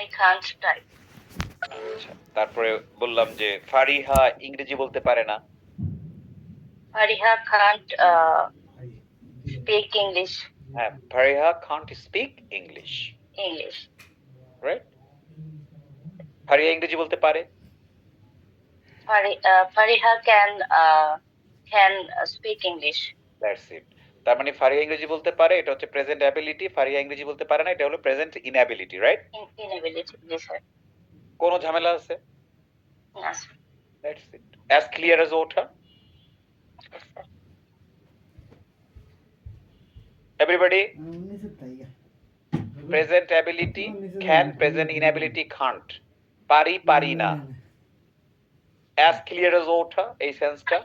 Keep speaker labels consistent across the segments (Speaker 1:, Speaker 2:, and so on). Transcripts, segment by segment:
Speaker 1: I can't type.
Speaker 2: আচ্ছা, তারপরে বললাম যে ফারিহা ইংরেজি বলতে পারে না।
Speaker 1: Fariha can't speak English.
Speaker 2: হ্যাঁ, Fariha can't speak English,
Speaker 1: English.
Speaker 2: right? Fariha ইংরেজি বলতে পারে।
Speaker 1: Fariha can speak English.
Speaker 2: That's it. তার মানে ফারিহা ইংরেজি বলতে পারে, এটা হচ্ছে প্রেজেন্ট অ্যাবিলিটি। ফারিহা ইংরেজি বলতে পারে না, এটা হলো present inability, right?
Speaker 1: Inability. Yes, sir.
Speaker 2: কোনো ঝামেলা আছে?
Speaker 1: Yes, sir.
Speaker 2: That's it, as clear as water.
Speaker 1: Yes, sir.
Speaker 2: Everybody, present ability can, present inability can't. পারি, পারি না। অ্যাজ ক্লিয়ার অ্যাজ ওয়াটার এই সেন্সটা।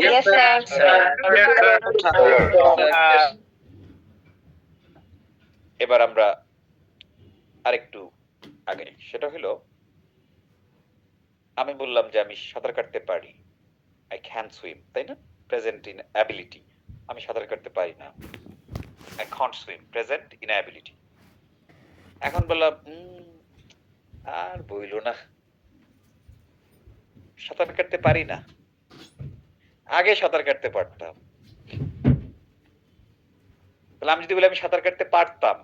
Speaker 1: Yes, sir.
Speaker 2: এবার আমরা আরেকটু আগে, সেটা হলো আমি বললাম যে আমি সাঁতার কাটতে পারি, আই ক্যান সুইম, তাই না? প্রেজেন্ট ইন অ্যাবিলিটি, আমি সাঁতার কাটতে পারি না, I Kant swim, present in ability. এখন বললাম আর বইলো না, সাঁতার কাটতে পারি না, আগে সাঁতার কাটতে পারতাম। তাহলে আমি যদি বলি আমি সাঁতার কাটতে পারতাম,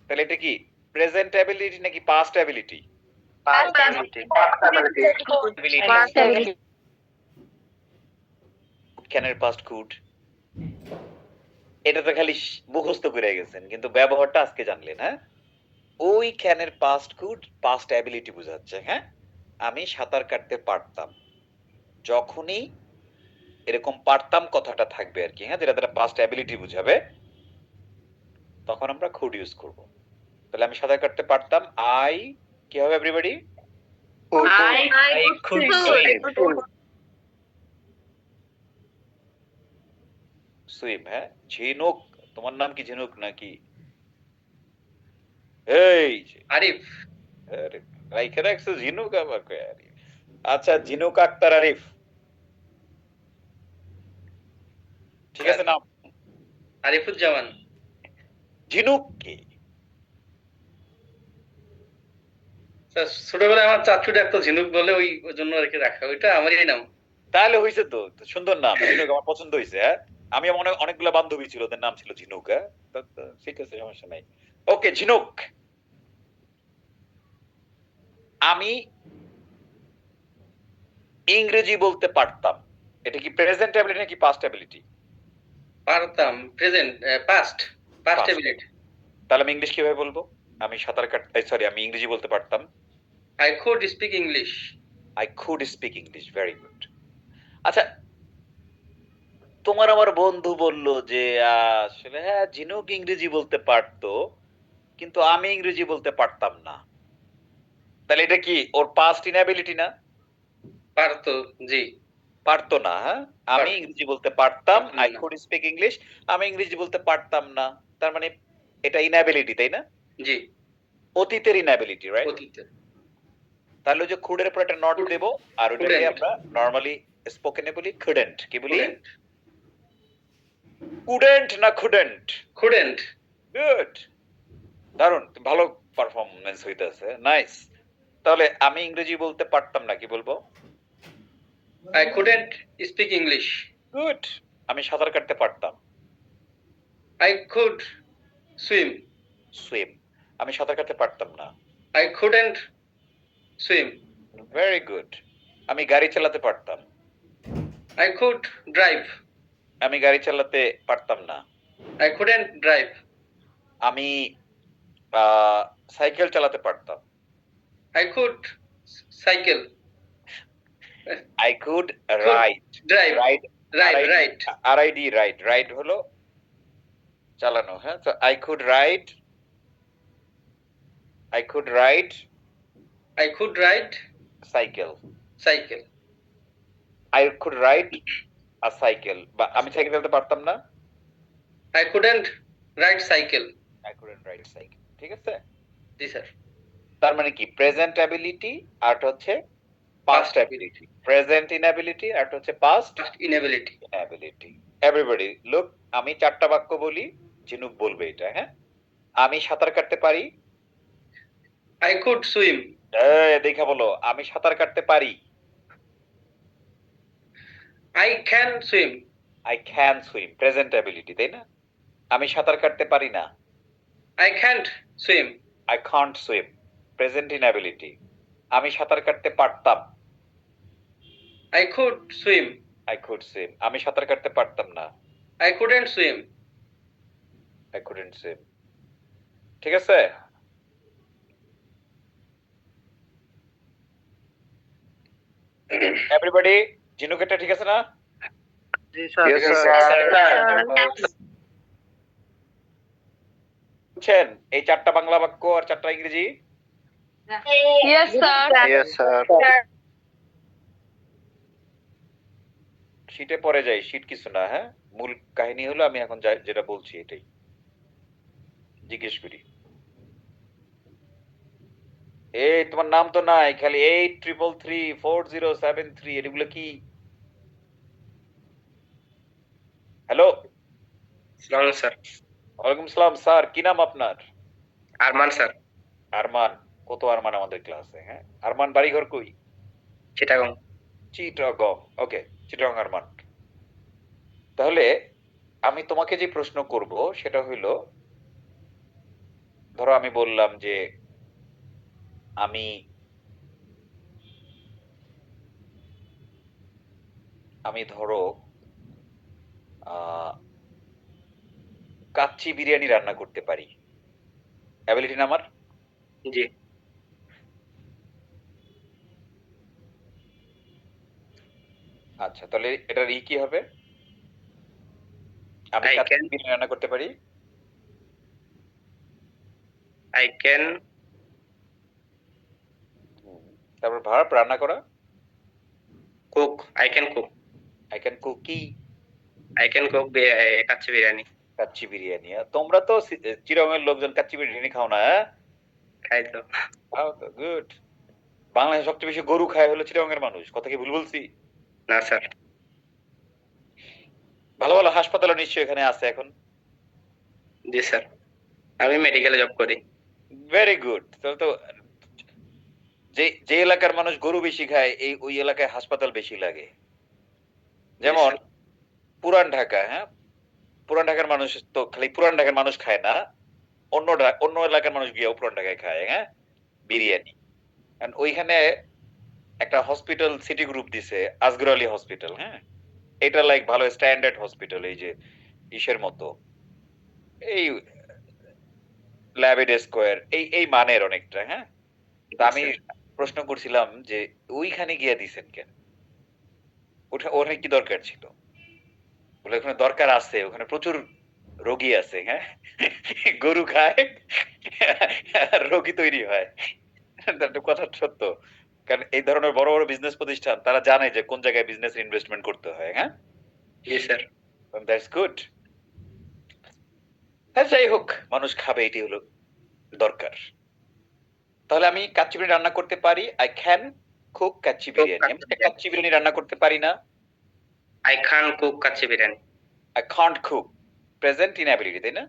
Speaker 2: তাহলে এটা কি প্রেজেন্ট অ্যাবিলিটি নাকি পাস্ট অ্যাবিলিটি? ক্যানের পাস্ট কুড, এটা তো খালি মুখস্থ করে গেছেন, কিন্তু ব্যবহারটা আজকে জানলেন। হ্যাঁ, ওই ক্যানের পাস্ট কুড পাস্ট অ্যাবিলিটি বোঝাচ্ছে। হ্যাঁ, আমি সাঁতার কাটতে পারতাম, যখনই এরকম পারতাম কথাটা থাকবে আর কি, হ্যাঁ, যেটা দ্বারা পাস্ট অ্যাবিলিটি বুঝাবে, তখন আমরা কুড ইউজ করব। তাহলে আমি সাঁতার কাটতে পারতাম, আই কি হবে everybody?
Speaker 3: I could swim.
Speaker 2: Swim. হ্যাঁ, ঝিনুক, তোমার নাম কি ঝিনুক নাকি? এই যে
Speaker 3: আরিফ।
Speaker 2: আরে রাইখে রাখছো ঝিনুক, আবার কই আরিফ? আচ্ছা, ঝিনুক আক্তার আরিফ, ঠিক আছে নাম?
Speaker 3: আরিফুজ্জামান।
Speaker 2: ঝিনুক কি?
Speaker 3: ছোটবেলায় আমার চাচু ডাকতো ঝিনুক বলে, ওই জন্য রেখে রাখা, ওইটা আমারই নাম।
Speaker 2: তাহলে হইছে তো, সুন্দর নাম ঝিনুক, আমার পছন্দ হইছে। হ্যাঁ, আমি অনেকগুলো বান্ধবী ছিল, ওদের নাম ছিল ঝিনুক। হ্যাঁ, ঠিক আছে, সমস্যা নাই। ওকে, ঝিনুক, আমি ইংরেজি বলতে পারতাম, এটা কি প্রেজেন্ট অ্যাবিলিটি নাকি পাস্ট অ্যাবিলিটি?
Speaker 3: পারতাম, প্রেজেন্ট, পাস্ট এবিলিটি।
Speaker 2: তাহলে আমি ইংলিশ কিভাবে বলবো? আমি সাঁতার কাটতে, সরি, আমি ইংরেজি বলতে পারতাম,
Speaker 3: I could speak English.
Speaker 2: I could speak English, very good. আচ্ছা, তোমার আমার বন্ধু বলল যে আসলে হ্যাঁ ঝিনুক ইংরেজি বলতে পারতো, কিন্তু আমি ইংরেজি বলতে পারতাম না, তাহলে এটা কি ওর পাস্ট ইনঅ্যাবিলিটি না?
Speaker 3: পারতো, জি।
Speaker 2: পারতো না। হ্যাঁ, আমি ইংরেজি বলতে পারতাম,
Speaker 3: পারতাম
Speaker 2: আই
Speaker 3: না।
Speaker 2: কুড স্পিক ইংলিশ, আমি ইংরেজি বলতে পারতাম না, তার মানে এটা ইনঅ্যাবিলিটি, তাই না?
Speaker 3: জি,
Speaker 2: অতীতের ইনঅ্যাবিলিটি, রাইট?
Speaker 3: অতীতে।
Speaker 2: তাহলে ওই যে খুডের উপর একটা নট দেব, আর ওটাকে
Speaker 3: Couldn't.
Speaker 2: আমরা নরমালি স্পোকেনে বলি couldn't, কি বলি?
Speaker 3: Couldn't.
Speaker 2: couldn't না couldn't?
Speaker 3: Couldn't.
Speaker 2: গুড, দারুণ, ভালো পারফরম্যান্স হইতেছে, নাইস। তাহলে আমি ইংরেজি বলতে পারতাম না, কি বলবো?
Speaker 3: I couldn't speak English.
Speaker 2: Good, আমি সাঁতার কাটতে পারতাম,
Speaker 3: I could swim.
Speaker 2: সুইম, আমি সাঁতার কাটতে পারতাম না,
Speaker 3: I couldn't swim.
Speaker 2: Very good, আমি গাড়ি চালাতে পারতাম,
Speaker 3: I could drive.
Speaker 2: আমি গাড়ি চালাতে পারতাম না,
Speaker 3: I couldn't drive.
Speaker 2: আমি সাইকেল চালাতে পারতাম,
Speaker 3: I could cycle.
Speaker 2: I could ride,
Speaker 3: Drive.
Speaker 2: Ride,
Speaker 3: Right.
Speaker 2: R I D, ride, ride হলো চালানো। হ্যাঁ, তো I could ride, I could ride
Speaker 3: I could ride
Speaker 2: cycle,
Speaker 3: cycle.
Speaker 2: I could ride a cycle, বা আমি cycle চালাতে পারতাম না,
Speaker 3: I couldn't ride cycle.
Speaker 2: I couldn't ride cycle, ঠিক আছে?
Speaker 3: জি স্যার।
Speaker 2: তার মানে কি প্রেজেন্ট অ্যাবিলিটি আর হচ্ছে পাস্ট অ্যাবিলিটি, প্রেজেন্ট ইনঅ্যাবিলিটি আর হচ্ছে past
Speaker 3: inability.
Speaker 2: Ability. Everybody look, আমি চারটা বাক্য বলি, ঝিনুক বলবে এটা। হ্যাঁ, আমি সাঁতার কাটতে পারি,
Speaker 3: I could swim.
Speaker 2: দেখা বলো, আমি সাঁতার কাটতে পারি।
Speaker 3: I can swim.
Speaker 2: I can swim, present ability, তাই না? আমি সাঁতার কাটতে পারি না।
Speaker 3: I can't swim.
Speaker 2: I can't swim, present ইনঅ্যাবিলিটি। আমি সাঁতার কাটতে পারতাম।
Speaker 3: I could swim.
Speaker 2: I could swim, আমি সাঁতার কাটতে পারতাম না।
Speaker 3: I couldn't swim.
Speaker 2: I couldn't swim. ঠিক আছে? এভরিবডি, জিনুকেটা ঠিক আছে না?
Speaker 4: Yes, sir.
Speaker 2: বুঝছেন এই 4টা বাংলা বাক্য আর 4টা ইংরেজি?
Speaker 1: Yes, sir.
Speaker 4: Yes, sir.
Speaker 2: শীটে পরে যাই, শীট কিছু না, হ্যাঁ? মূল কাহিনী হলো আমি এখন যেটা বলছি এটাই জিজ্ঞেস করি। এই তোমার নাম তো নাই, খালি 83334073, এগুলো কি? Hello,
Speaker 3: Wrong, sir.
Speaker 2: ওয়ালাইকুম সালাম স্যার, কি নাম আপনার?
Speaker 3: Arman, sir.
Speaker 2: আরমান। কত আরমান আমাদের ক্লাসে, হ্যাঁ? আরমান বাড়িঘর কই?
Speaker 3: Chittagong.
Speaker 2: চিটাগং। ওকে, চিটাগং আরমান। তাহলে আমি তোমাকে যে প্রশ্ন করব সেটা হইলো, ধরো আমি বললাম যে আমি আমি ধরো কাচ্চি বিরিয়ানি রান্না করতে পারি। অ্যাবিলিটি না আমার?
Speaker 3: জি।
Speaker 2: আচ্ছা, তাহলে এটার কি হবে? আমি
Speaker 3: I
Speaker 2: কাচ্চি
Speaker 3: can-
Speaker 2: বিরিয়ানি রান্না করতে পারি।
Speaker 3: I can
Speaker 2: তারপর ভার্ব রান্না করা।
Speaker 3: cook. I can cook.
Speaker 2: I can cook কি?
Speaker 3: I can cook kacchi biryani.
Speaker 2: Kacchi biryani. তোমরা তো চিরঙের লোকজন কাচ্চি বিরিয়ানি খাও না, হ্যাঁ?
Speaker 3: খাই তো।
Speaker 2: খাও তো, গুড। বাংলাদেশে সবচেয়ে বেশি গরু খায় হলো চিরঙের মানুষ। কথা কি ভুল বলছি?
Speaker 3: না স্যার।
Speaker 2: ভালো ভালো হাসপাতাল নিশ্চয়ই এখানে আছে এখন।
Speaker 3: জি স্যার, আমি মেডিকেলে জব করি।
Speaker 2: Very good. তাহলে তো যে যে এলাকার মানুষ গরু বেশি খায় ওই এলাকায় হাসপাতাল বেশি লাগে। যেমন পুরান ঢাকা, হ্যাঁ? পুরান ঢাকার মানুষ তো খালি পুরান ঢাকার মানুষ খায় না, অন্য এলাকার মানুষ গিয়েও পুরান ঢাকায় খায়, হ্যাঁ, বিরিয়ানি। ওইখানে একটা হসপিটাল সিটি গ্রুপ দিছে, আসগর আলী হসপিটাল, হ্যাঁ? এটা লাইক ভালো স্ট্যান্ডার্ড হসপিটাল, এই যে ইসের মতো, এই ল্যাবেড স্কোয়ার, এই মানের অনেকটা, হ্যাঁ? তা আমি প্রশ্ন করছিলাম যে ওইখানে গিয়ে দিছেন কেন? ওখানে কি দরকার ছিল? বলে ওখানে দরকার আছে, ওখানে প্রচুর রোগী আছে, হ্যাঁ, গরু খায় রোগী তৈরি হয়। কথা সত্য, কারণ এই ধরনের বড় বড় বিজনেস প্রতিষ্ঠান তারা জানে যে কোন জায়গায় বিজনেস ইনভেস্টমেন্ট করতে হয়, হ্যাঁ?
Speaker 3: জি স্যার।
Speaker 2: That's good. হ্যাঁ, যাই হোক, মানুষ খাবে, এটি হলো দরকার। তাহলে আমি কাচ্চি বিরিয়ানি রান্না করতে পারি। I can cook kacchi biryani. আমি কাচ্চি বিরিয়ানি রান্না করতে পারি না।
Speaker 3: I Khan cook kacchi biryani.
Speaker 2: I can't cook, present ইনঅ্যাবিলিটি, তাই না?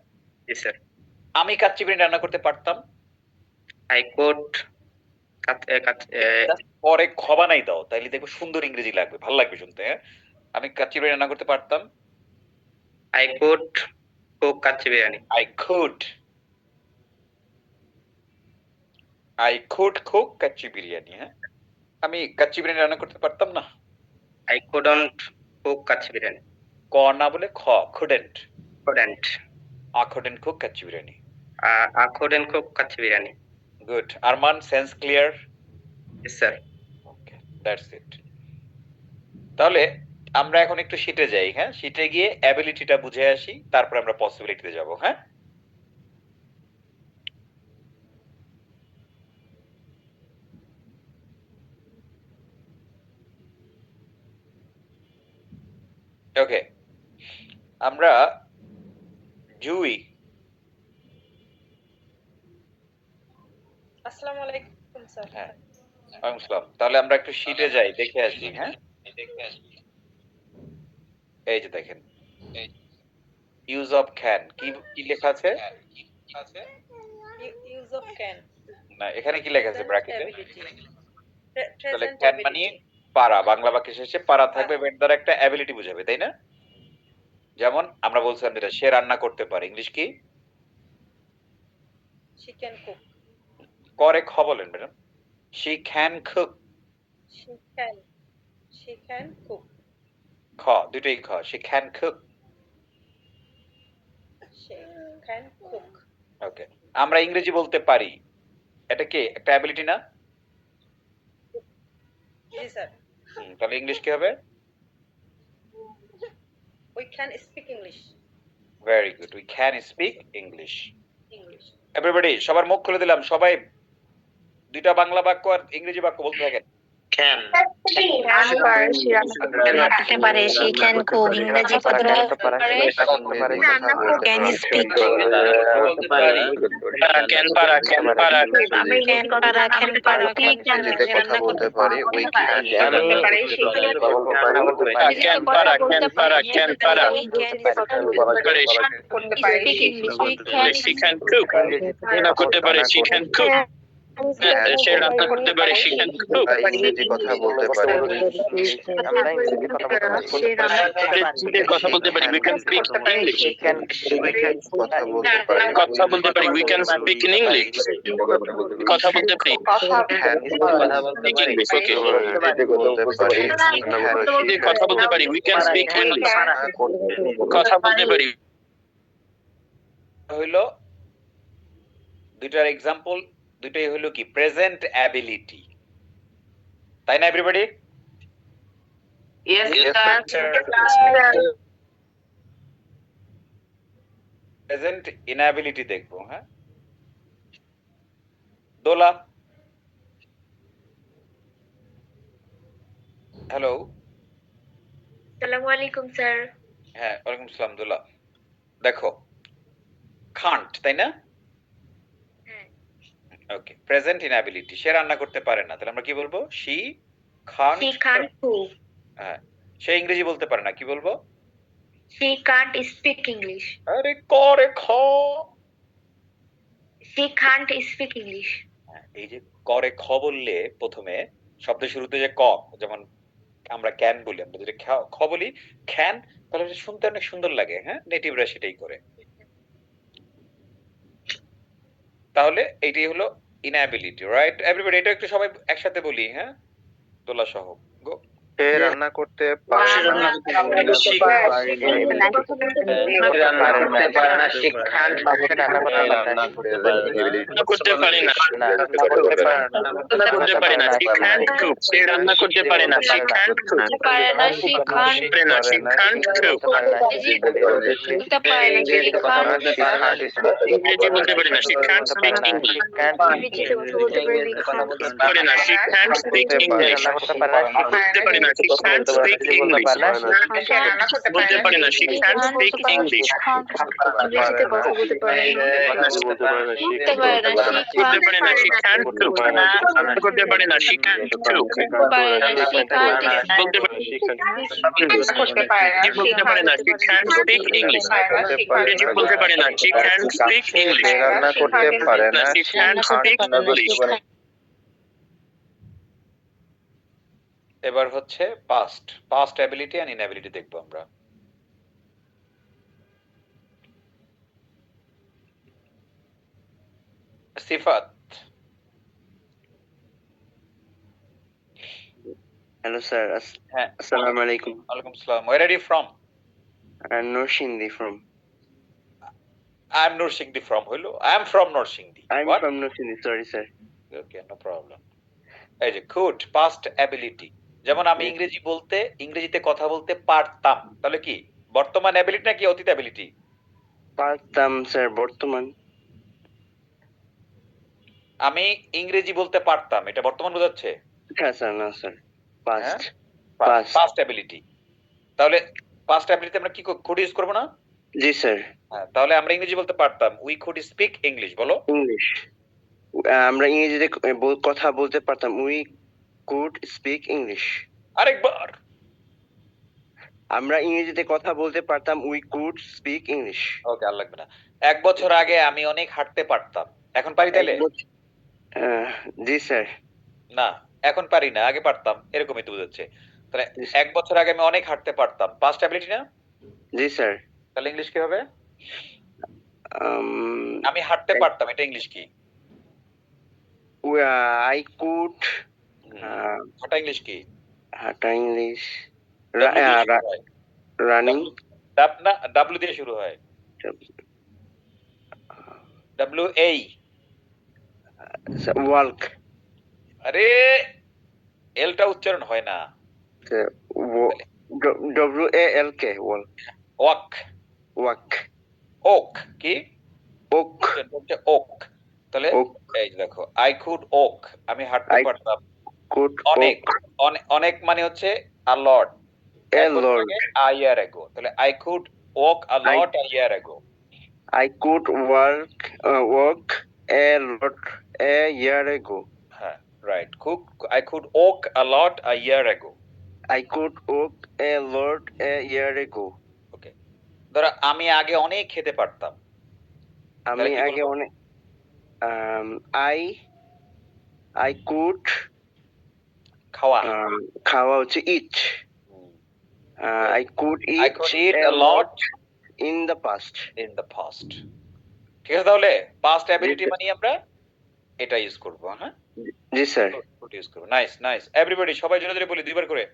Speaker 3: জি স্যার।
Speaker 2: আমি কাচ্চি বিরিয়ানি রান্না করতে পারতাম।
Speaker 3: আই কুড
Speaker 2: পরে খবা নাই দাও, তাইলে দেখবো সুন্দর ইংরেজি লাগবে, ভালো লাগবে শুনতে, হ্যাঁ? আমি কাচ্চি বিরিয়ানি রান্না করতে পারতাম।
Speaker 3: I could cook kacchi biryani.
Speaker 2: I could cook kacchi biryani, হ্যাঁ? আমি কাচ্চি বিরিয়ানি রান্না করতে পারতাম না।
Speaker 3: I couldn't cook kacchi biryani.
Speaker 2: ক না বলে খ, couldn't.
Speaker 3: Couldn't.
Speaker 2: A couldn't cook kacchi biryani.
Speaker 3: I couldn't cook kacchi biryani.
Speaker 2: Good. Arman, sense clear?
Speaker 3: G sir.
Speaker 2: Okay, that's it. তাহলে আমরা এখন একটু শীটে যাই, হ্যাঁ? শীটে গিয়ে অ্যাবিলিটিটা বুঝে আসি, তারপর আমরা পসিবিলিটিতে যাব, হ্যাঁ? ওকে, আমরা জুই।
Speaker 5: আসসালামু আলাইকুম স্যার।
Speaker 2: হ্যাঁ, ওয়ালাইকুম আসসালাম। তাহলে আমরা একটু শীটে যাই, দেখে আসি, হ্যাঁ? এই যে দেখেন, ইউজ অফ ক্যান কি লেখা আছে?
Speaker 5: Use of can.
Speaker 2: না এখানে কি লেখা আছে ব্র্যাকেটে? তাহলে
Speaker 5: প্রেজেন্ট
Speaker 2: ক্যান মানে পারা, বাংলা বাক্যে শেষে পারা থাকবে, এর দ্বারা একটা অ্যাবিলিটি বোঝাবে, তাই না? যেমন আমরা বলছিলাম যেটা সে রান্না করতে পারে, ইংলিশ কি?
Speaker 5: she can cook
Speaker 2: করে খ বলেন madam. She can cook.
Speaker 5: she can cook
Speaker 2: খ দুটোই খ, she can cook.
Speaker 5: she can cook
Speaker 2: ওকে, আমরা ইংরেজি বলতে পারি, এটা কি একটা অ্যাবিলিটি না?
Speaker 5: জি স্যার
Speaker 2: তাহলে ইংলিশ কি হবে?
Speaker 5: we can speak English
Speaker 2: very good, we can speak English.
Speaker 5: English
Speaker 2: everybody, সবার মুখ খুলে দিলাম, সবাই দুইটা বাংলা বাক্য আর ইংরেজি বাক্য বলতে থাকেন।
Speaker 3: ক্যান
Speaker 6: রান্না পারে, she can cook, ইংরেজি কথা বলতে পারে, can speak,
Speaker 3: ক্যান পারা
Speaker 6: can পারা,
Speaker 4: ইংরেজিতে কথা বলতে পারি, উই ক্যান
Speaker 3: ক্যান পারা
Speaker 6: speak English, we can
Speaker 3: she can cook রান্না করতে পারে she can cook সে রান্না করতে পারে she can cook
Speaker 4: ইংরেজি কথা বলতে পারি,
Speaker 3: ইংরেজিতে কথা বলতে পারি we can speak English
Speaker 4: কথা বলতে পারি,
Speaker 3: we can speak in English কথা বলতে পারি speak English okay
Speaker 4: বলতে পারি,
Speaker 3: কথা বলতে পারি we can speak English কথা বলতে পারি
Speaker 2: হইলো দুইটার এক্সাম্পল, দুইটাই হইলো কি প্রেজেন্ট অ্যাবিলিটি, তাই না এভরিবডি? প্রেজেন্ট ইনঅ্যাবিলিটি দেখবো। হ্যাঁ, দোলা, হ্যালো।
Speaker 6: আসসালামু আলাইকুম স্যার।
Speaker 2: হ্যাঁ, ওয়ালাইকুম আসসালাম। দোলা, দেখো কান্ট, তাই না? ওকে, প্রেজেন্ট ইনঅ্যাবিলিটি, সে রান্না করতে পারে না, তাহলে আমরা কি বলবো? She Kant.
Speaker 6: she can't cook,
Speaker 2: হ্যাঁ, সে ইংরেজি বলতে পারে না, কি বলবো?
Speaker 6: she can't speak English,
Speaker 2: আরে করে খ।
Speaker 6: she can't speak English,
Speaker 2: হ্যাঁ, এই যে করে খ বললে প্রথমে শব্দের শুরুতে যে ক, যেমন আমরা ক্যান বলি, আমরা যদি খ বলি ক্যান, তাহলে এটা শুনতে অনেক সুন্দর লাগে। হ্যাঁ, নেটিভরা সেটাই করে। তাহলে এইটাই হলো ইনঅ্যাবিলিটি, রাইট এভরিবডি? এটা একটু সবাই একসাথে বলি, হ্যাঁ, দোলা সহ। গো।
Speaker 4: সে রান্না করতে পারে না,
Speaker 3: করতে পারে না করতে পারে না she can't cook সে রান্না করতে পারে না she can't cook
Speaker 6: পারে না, she can't,
Speaker 3: পারে না she can't cook
Speaker 6: বলতে পারে না, she can't,
Speaker 3: ইংরেজি বলতে পারে না she can't speak English
Speaker 6: ইংরেজিতে কথা বলতে পারে, we can't,
Speaker 3: পারে না she can't speak English বলতে পারে না she can't speak English বলতে পারে না she can't speak English
Speaker 6: ইংরেজিতে কথা বলতে পারে, বলতে পারে না,
Speaker 3: করতে পারে না she can't cook করতে পারে না she can't cook
Speaker 6: পারে না, she can't,
Speaker 3: বলতে পারে না she can't speak English ইংরেজি বলতে পারে না she can't speak English
Speaker 4: সে রান্না করতে পারে না,
Speaker 3: she can't speak English
Speaker 2: এবার হচ্ছে পাস্ট অ্যাবিলিটি এন্ড ইনঅ্যাবিলিটি দেখবো আমরা। সিফাত,
Speaker 7: Hello sir,
Speaker 2: হ্যাঁ,
Speaker 7: Assalamu alaikum.
Speaker 2: ওয়ালাইকুম আসসালাম। Where are you from?
Speaker 7: I'm Norshindi from.
Speaker 2: I am Norshindi from হইলো, I am from Norshindi.
Speaker 7: I'm
Speaker 2: What?
Speaker 7: from Norshindi. Sorry sir.
Speaker 2: Okay, no problem. এই যে good past ability, যেমন আমি ইংরেজিতে কথা বলতে পারতাম, তাহলে কি বর্তমান অ্যাবিলিটি নাকি অতীত অ্যাবিলিটি?
Speaker 7: পারতাম স্যার বর্তমান।
Speaker 2: আমি ইংরেজি বলতে পারতাম, এটা বর্তমান বোঝাচ্ছে?
Speaker 7: হ্যাঁ স্যার, না স্যার, পাস্ট।
Speaker 2: Past ability. তাহলে পাস্ট অ্যাবিলিটি আমরা কি কুড ইউজ করব না?
Speaker 7: জি স্যার।
Speaker 2: হ্যাঁ, তাহলে আমরা ইংরেজি বলতে পারতাম, উই কুড স্পিক ইংলিশ। বলো
Speaker 7: ইংলিশ। আমরা ইংরেজিতে কথা বলতে পারতাম, উই কুড স্পিক ইংলিশ।
Speaker 2: আরেকবার।
Speaker 7: আমরা ইংরেজিতে কথা বলতে পারতাম, উই কুড স্পিক ইংলিশ।
Speaker 2: ওকে, আর লাগবে না। 1 বছর আগে আমি অনেক হাঁটতে পারতাম, এখন পারি? তাহলে
Speaker 7: জি স্যার।
Speaker 2: না, এখন পারি না, আগে পারতাম, এরকমই তো বোঝাচ্ছে। তাহলে ১ বছর আগে আমি অনেক হাঁটতে পারতাম। পাস্ট অ্যাবিলিটি না?
Speaker 7: জি স্যার।
Speaker 2: তাহলে ইংলিশ কি হবে?
Speaker 7: Um,
Speaker 2: আমি হাঁটতে পারতাম, এটা ইংলিশ কি?
Speaker 7: I could
Speaker 2: হাঁটা ইংলিশ কি?
Speaker 7: হাঁটা ইংলিশ
Speaker 2: W দিয়ে শুরু হয়।
Speaker 7: রানিং
Speaker 2: না, W দিয়ে শুরু হয়। WA।
Speaker 7: ওয়াল্ক।
Speaker 2: আরে এলটা উচ্চারণ হয় না।
Speaker 7: WALK walk.
Speaker 2: Walk.
Speaker 7: Walk.
Speaker 2: Okay কি?
Speaker 7: ওক।
Speaker 2: হচ্ছে ওক। তাহলে
Speaker 7: ওক।
Speaker 2: এই যে দেখো, I could walk, আমি হাঁটতে
Speaker 7: I
Speaker 2: পারতাম।
Speaker 7: could
Speaker 2: অনেক অনেক মানে হচ্ছে a lot।
Speaker 7: a
Speaker 2: এক বছর
Speaker 7: lot
Speaker 2: আগে a year ago। তাহলে I could walk a lot a year ago।
Speaker 7: I could walk a lot a year ago.
Speaker 2: হ্যাঁ, right. I could walk a lot a year ago।
Speaker 7: I could walk a lot a year ago.
Speaker 2: ওকে। ধরো আমি আগে অনেক খেতে পারতাম।
Speaker 7: আমি
Speaker 2: তাহলে কি
Speaker 7: আগে
Speaker 2: বলবো?
Speaker 7: অনেক I could
Speaker 2: খাওয়া।
Speaker 7: খাওয়া হচ্ছে eat. I could
Speaker 2: I could eat a lot
Speaker 7: in the past.
Speaker 2: in the past। ঠিক আছে, তাহলে পাস্ট অ্যাবিলিটি মানে আমরা এটা ইউজ করব। হ্যাঁ,
Speaker 7: জি স্যার।
Speaker 2: ইউজ করব। নাইস নাইস, এভরিবডি সবাই জোরে জোরে বলি দুইবার করে।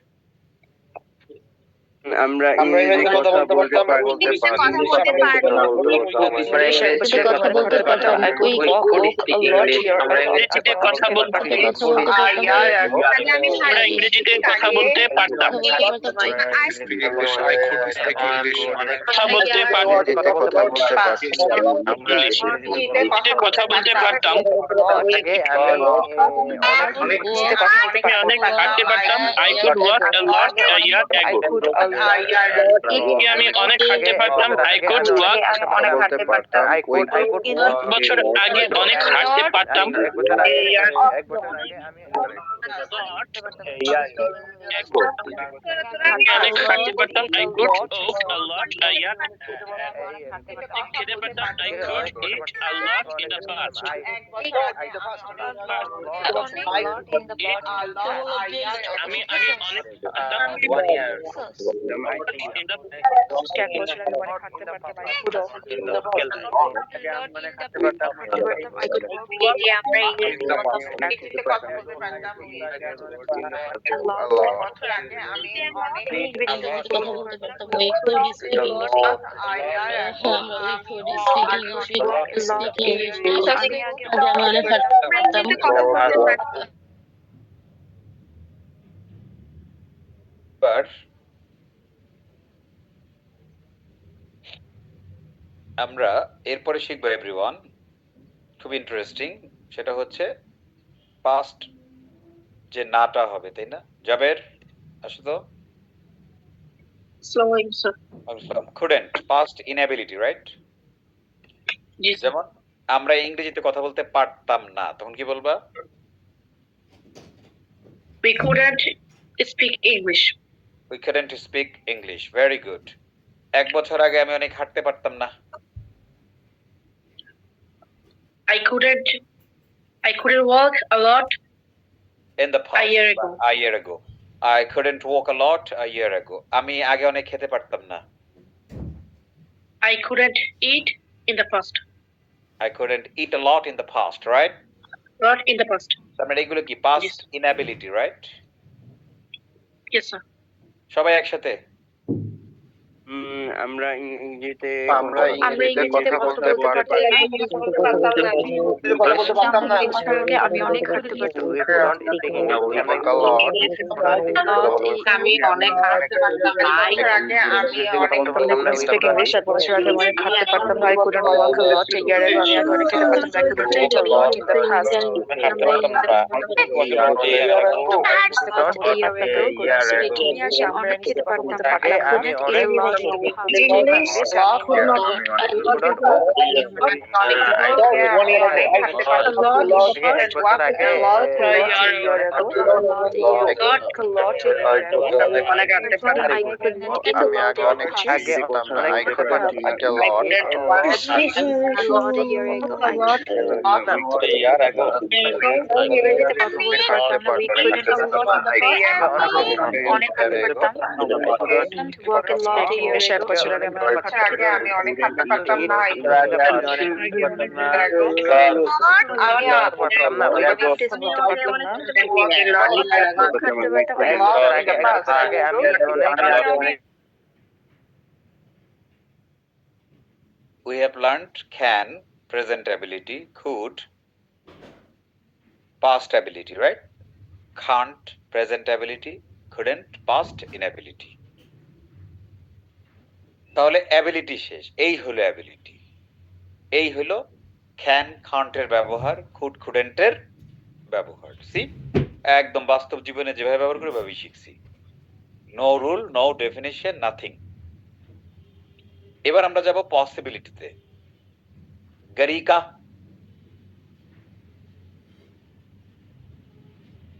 Speaker 7: আমরা ইংরেজিতে কথা বলতে পারতাম।
Speaker 6: ইংরেজিতে কথা বলতে পারতাম। ইংরেজিতে কথা বলতে পারতাম। I could walk a lot here.
Speaker 3: আমরা ইংরেজিতে কথা বলতে
Speaker 6: আগে আমি
Speaker 3: আমরা ইংরেজিতে কথা বলতে পারতাম। কথা বলতে পারতাম। ইংরেজিতে কথা বলতে পারতাম। আমি অনেক হাঁটতে পারতাম। I could walk a lot a year ago। আমি অনেক হাঁটতে পারতাম। I could walk বছর আগে অনেক হাঁটতে পারতাম। অনেক হাঁটতে পারতাম। I could walk a lot a year ago। খেতে পারতাম। I could eat a lot in the past। আমি আগে অনেক পারতাম।
Speaker 2: এবার আমরা এরপরে শিখবো এভরিওয়ান, খুব ইন্টারেস্টিং, সেটা হচ্ছে পাস্ট যে নাটা হবে, তাই না? জাবের আসো তো। couldn't, past inability, right? যেমন আমরা ইংরেজিতে কথা বলতে পারতাম না, তখন কি বলবা?
Speaker 8: We couldn't speak English.
Speaker 2: We couldn't speak English. Very good. 1 বছর আগে আমি অনেক হাঁটতে পারতাম না।
Speaker 8: I couldn't walk a lot
Speaker 2: In the past.
Speaker 8: a year ago.
Speaker 2: A year ago. I couldn't walk a lot a year ago. আমি আগে অনেক খেতে পারতাম না।
Speaker 8: I couldn't eat in the past.
Speaker 2: I couldn't eat a lot in the past, right?
Speaker 8: Not in the past.
Speaker 2: তার মানে এগুলো কি past
Speaker 8: Yes.
Speaker 2: inability, right?
Speaker 8: Yes, sir.
Speaker 2: সবাই একসাথে।
Speaker 7: আমরা ইংরেজিতে
Speaker 6: কথা বলতে পারতাম না। আমি অনেক হাঁটতে পারতাম।
Speaker 8: আমি অনেক হাঁটতে পারতাম না।
Speaker 6: speak English at বছর আগে অনেক হাঁটতে পারতাম না। I couldn't walk a lot a year ago. আমি আগে অনেক খেতে পারতাম না। I couldn't eat a lot in the past. আমরা আমরা খেতে পারতাম। I couldn't eat a lot
Speaker 4: আমি আগে অনেক শিখতাম না I couldn't eat a lot
Speaker 6: বেশ এক বছর আগে আমরা হাঁটতে পারতাম না
Speaker 2: We have learned can, present ability, could, past ability, right? Can't, present ability, couldn't, past inability. তাহলে অ্যাবিলিটি শেষ। এই হলো অ্যাবিলিটি, এই হলো ক্যান কান্টের ব্যবহার, কুড কুডেন্টের ব্যবহার। সি একদম বাস্তব জীবনে যেভাবে ব্যবহার করে ওইভাবেই শিখছি। No rule, no definition, nothing. এবার আমরা যাব পসিবিলিটিতে। গরিকা,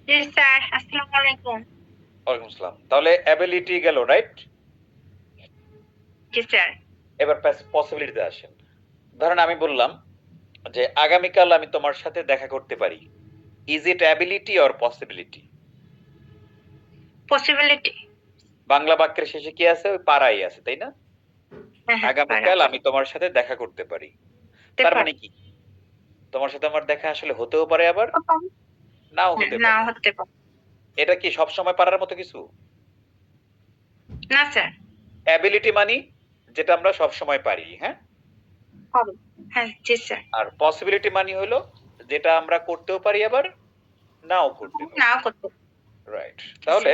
Speaker 8: জি স্যার, আসসালামু আলাইকুম।
Speaker 2: ওয়ালাইকুম আসসালাম। তাহলে অ্যাবিলিটি গেল, রাইট?
Speaker 8: জি স্যার।
Speaker 2: এবার পসিবিলিটিতে আসেন। ধরেন আমি বললাম যে আগামীকাল আমি তোমার সাথে দেখা করতে পারি। Is it ability or possibility?
Speaker 8: Possibility.
Speaker 2: Bangla বাক্যের শেষে কি আছে? ওই পারাই আছে, তাই না? আগামীকাল আমি তোমার সাথে দেখা করতে পারি, তার মানে কি তোমার সাথে আমার দেখা আসলে হতেও পারে, আবার নাও হতে পারে। এটা কি সব সময় পারার মতো কিছু
Speaker 8: না স্যার।
Speaker 2: অ্যাবিলিটি মানে যেটা আমরা সব সময় পারি, হ্যাঁ?
Speaker 8: হ্যাঁ জি স্যার।
Speaker 2: আর পসিবিলিটি মানে হলো যেটা আমরা করতেও পারি আবার নাও করতে পারি। রাইট। তাহলে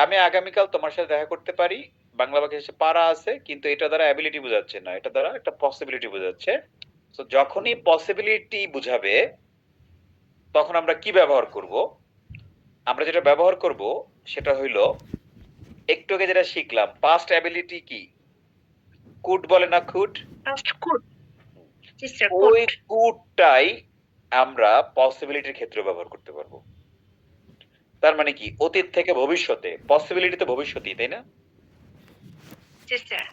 Speaker 2: আমি আগামীকাল তোমার সাথে দেখা করতে পারি, বাংলা বাক্যে এসে পারা আছে, কিন্তু এটা দ্বারা অ্যাবিলিটি বোঝাচ্ছে না, এটা দ্বারা একটা পসিবিলিটি বোঝাচ্ছে। তো যখনই পসিবিলিটি বুঝাবে তখন আমরা কি ব্যবহার করব? আমরা যেটা ব্যবহার করব সেটা হইল একটু আগে যেটা শিখলাম, পাস্ট অ্যাবিলিটি কি? কুড বলে না, কুড? ওই কুডটাই আমরা পসিবিলিটির ক্ষেত্রে ব্যবহার করতে পারবো। তার মানে কি অতীত থেকে ভবিষ্যতে, পসিবিলিটি তো ভবিষ্যৎই, তাই না?
Speaker 8: জি স্যার।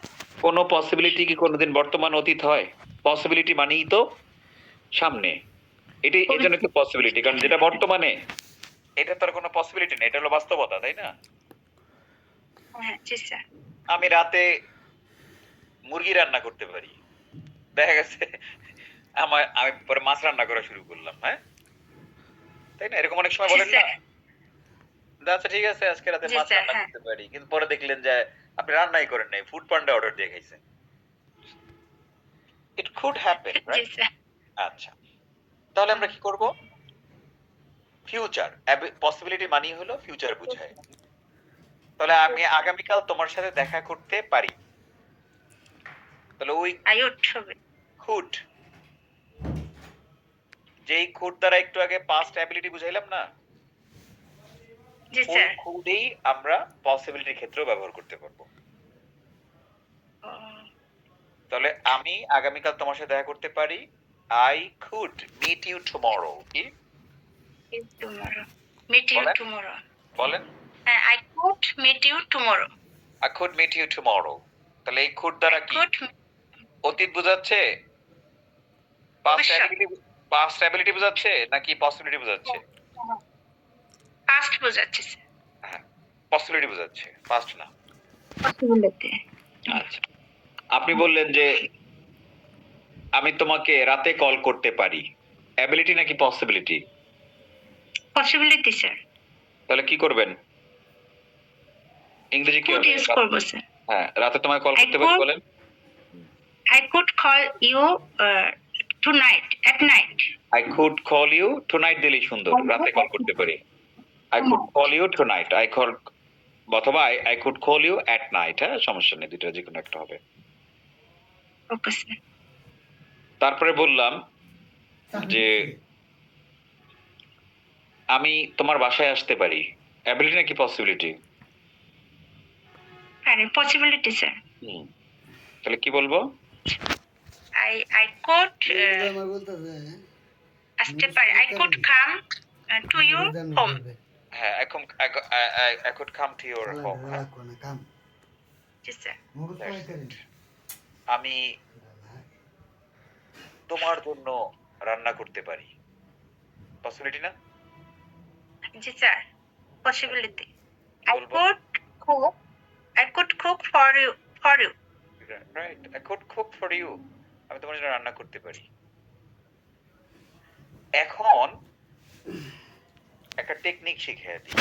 Speaker 2: কোন পসিবিলিটি কি কোনোদিন বর্তমান অতীত হয়? পসিবিলিটি মানেই তো সামনে, এটাই এই জন্য কি পসিবিলিটি, কারণ যেটা বর্তমানে এটা তো আর কোনো পসিবিলিটি নেই, এটা হলো বাস্তবতা, তাই না?
Speaker 8: হ্যাঁ জি স্যার।
Speaker 2: আমি রাতে মুরগি রান্না করতে পারি, দেখা গেছে আমি পরে মাছ রান্না করা শুরু করলাম, হ্যাঁ তাই না? এরকম অনেক সময় বলেন না, আচ্ছা ঠিক আছে আজকে রাতে মাছ রান্না করতে পারি, কিন্তু পরে দেখলেন যে আপনি রান্নাই করেন নাই, ফুড পান্ডা অর্ডার দিয়ে খাইছেন। It could happen, right? আচ্ছা, তাহলে আমরা কি করব? ফিউচার পসিবিলিটি মানে হলো ফিউচার বোঝায়। তাহলে আমি আগামীকাল তোমার সাথে দেখা করতে পারি, তাহলে ওই কুড, যেই কুড দ্বারা একটু আগে পাস্ট অ্যাবিলিটি বুঝাইলাম না,
Speaker 8: জি স্যার,
Speaker 2: কুডেই আমরা পসিবিলিটির ক্ষেত্রেও ব্যবহার করতে পারবো। তাহলে আমি আগামীকাল তোমার সাথে দেখা করতে পারি, I could meet you tomorrow. কি?
Speaker 8: meet you tomorrow.
Speaker 2: বলেন।
Speaker 8: I could meet you tomorrow.
Speaker 2: I could meet you tomorrow. তাহলে এই could দ্বারা কি অতীত বোঝাচ্ছে, পাস্ট অ্যাবিলিটি বোঝাচ্ছে নাকি পসিবিলিটি বোঝাচ্ছে?
Speaker 8: পাস্ট বোঝাচ্ছে স্যার।
Speaker 2: হ্যাঁ, পসিবিলিটি বোঝাচ্ছে, পাস্ট না।
Speaker 8: পসিবিলিটি।
Speaker 2: আচ্ছা, আপনি বললেন যে আমি তোমাকে রাতে কল করতে পারি, অ্যাবিলিটি নাকি পসিবিলিটি?
Speaker 8: Possibility sir.
Speaker 2: তাহলে কি করবেন? ইংরেজি কি হবে?
Speaker 8: ইউজ করব স্যার।
Speaker 2: হ্যাঁ, রাতে তোমাকে কল করতে পারি, বলেন।
Speaker 8: I could call you tonight at night.
Speaker 2: I could call you tonight দিলেই সুন্দর, রাতে কল করতে পারি। I could call you tonight. অথবা I could call you at night, হ্যাঁ সমস্যা নেই, দুটো যে কোনো একটা হবে।
Speaker 8: Okay sir.
Speaker 2: তারপরে বললাম যে আমি তোমার বাসায় আসতে পারি, অ্যাবিলিটি নাকি পসিবিলিটি?
Speaker 8: আরে পসিবিলিটি স্যার।
Speaker 2: তাহলে কি বলবো?
Speaker 8: I could step I could come to your home.
Speaker 2: হ্যাঁ, I could come to your home. হ্যাঁ?
Speaker 8: জি স্যার।
Speaker 2: আমি তোমার জন্য রান্না করতে পারি। পসিবিলিটি না?
Speaker 8: জি স্যার, possibility. I
Speaker 2: বলবো?
Speaker 8: could cook for you.
Speaker 2: Right, I could cook for you. আমি তোমার জন্য রান্না করতে পারি। এখন একটা টেকনিক শিখিয়ে দিই।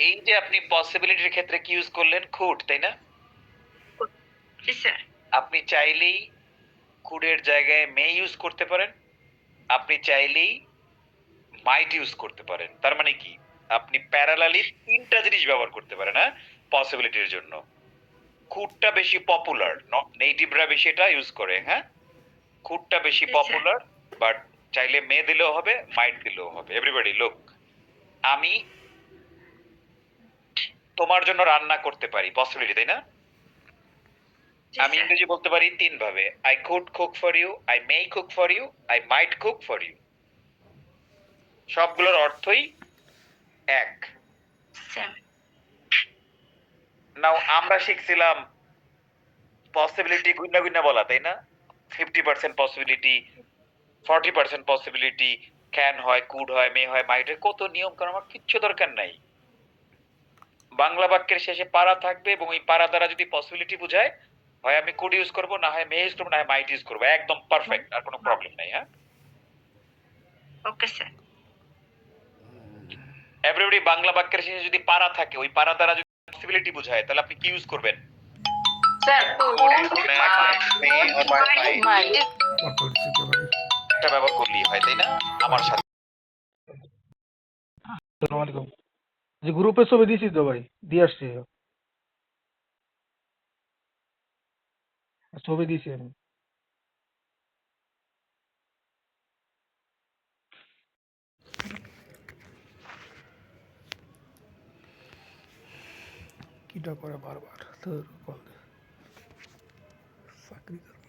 Speaker 2: এই যে আপনি পসিবিলিটির ক্ষেত্রে কি ইউজ করলেন? কুড, তাই না?
Speaker 8: জি স্যার।
Speaker 2: আপনি চাইলেই কুডের জায়গায় মে ইউজ করতে পারেন, আপনি চাইলেই মাইট ইউজ করতে পারেন। তার মানে কি, আপনি প্যারালালি তিনটা জিনিস ব্যবহার করতে পারেন, হ্যাঁ, পসিবিলিটির জন্য। কুডটা বেশি পপুলার, নেটিভরা বেশি এটা ইউজ করে, হ্যাঁ, কুডটা বেশি পপুলার, বাট চাইলে মে দিলেও হবে, মাইট দিলেও হবে। এভরিবডি লুক, আমি তোমার জন্য রান্না করতে পারি, পসিবিলিটি, তাই না? আমি ইংরেজি বলতে পারি তিন ভাবে, I could cook for you, I may cook for you, I might cook for you. সবগুলোর অর্থই এক।
Speaker 8: স্যার।
Speaker 2: নাও আমরা শিখছিলাম পসিবিলিটি গুণা গুণা বলা, তাই না? 50% পসিবিলিটি, 40% পসিবিলিটি, ক্যান হয়, কুড হয়, মে হয়, মাইট হয়, কত নিয়ম কারণ আমার কিচ্ছু দরকার নাই। বাংলা বাক্যের শেষে পারা থাকবে এবং ওই পারা দ্বারা যদি পসিবিলিটি বোঝায়, হয় আমি কুড ইউজ করবো, না হয় মে ইউজ করবো, না হয় মাইট ইউজ করবো। একদম পারফেক্ট, আর কোনো প্রবলেম নাই। হ্যাঁ,
Speaker 8: ওকে স্যার।
Speaker 2: এভরিবডি, বাংলা বাক্যের শেষে যদি পারা থাকে, ওই পারা দ্বারা যদি পসিবিলিটি বোঝায়, তাহলে আপনি কি ইউজ করবেন?
Speaker 1: স্যার
Speaker 2: এটা ব্যবহার করলেই হয়, তাই না? আমার সাথে
Speaker 9: আসসালামু আলাইকুম। যে গ্রুপে ছবি দিয়েছি তো ভাই, দিয়ে আসছি, ছবি দিয়েছি আমি। কিটা করে বারবার তোর চাকরি করবে।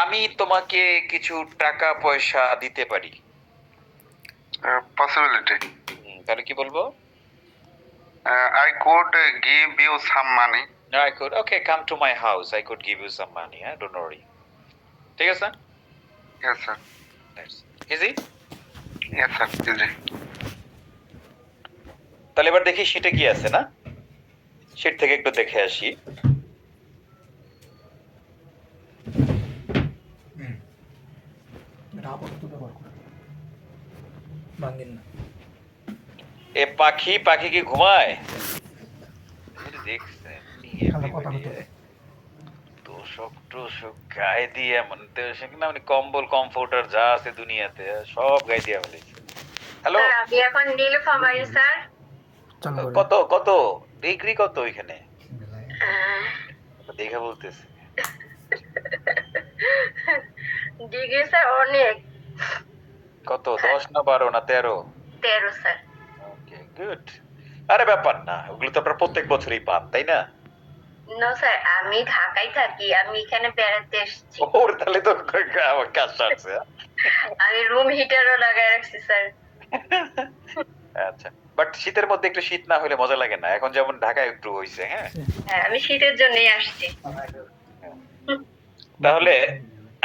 Speaker 2: আমি তোমাকে কিছু টাকা পয়সা দিতে পারি।
Speaker 4: Possibility.
Speaker 2: তাহলে কি বলবো?
Speaker 4: I could give you some money.
Speaker 2: I could, okay, come to my house. I could give you some money. Don't worry. ঠিক আছে?
Speaker 4: Yes, sir.
Speaker 2: That's easy.
Speaker 4: Yes, sir. Easy.
Speaker 2: তাহলে এবার দেখি শীটে কি আছে, না? শীট থেকে একটু দেখে আসি। এ পাখি, পাখি কি ঘুমায়? দেখছেন তোষক টোষক গায়ে দিয়ে, এমন মানে কম্বল কমফোর্টার যা আছে দুনিয়াতে সব গায়ে দিয়ে ফেলেছে। হ্যালো,
Speaker 8: আমি এখন নীলফামারী স্যার।
Speaker 2: কত কত ডিগ্রি কত ওইখানে? দেখে বলতেছে
Speaker 8: ডিগ্রি স্যার অনেক।
Speaker 2: কত, 10 না 12 না 13?
Speaker 8: 13 স্যার।
Speaker 2: ওকে, গুড। আরে ব্যাপার না, ওগুলো তো আপনারা প্রত্যেক বছরই পান, তাই না?
Speaker 8: নো স্যার, আমি ঢাকায় থাকি, আমি এখানে বেড়াতে এসেছি।
Speaker 2: ওর তাহলে তো আমার কাজ সারছে।
Speaker 8: আমি রুম হিটারও লাগায় রাখছি স্যার।
Speaker 2: আচ্ছা, বাট শীতের মধ্যে একটু শীত না হলে মজা লাগে না, এখন যেমন ঢাকায় একটু হইছে। হ্যাঁ,
Speaker 8: হ্যাঁ, আমি শীতের জন্যই আসছি।
Speaker 2: তাহলে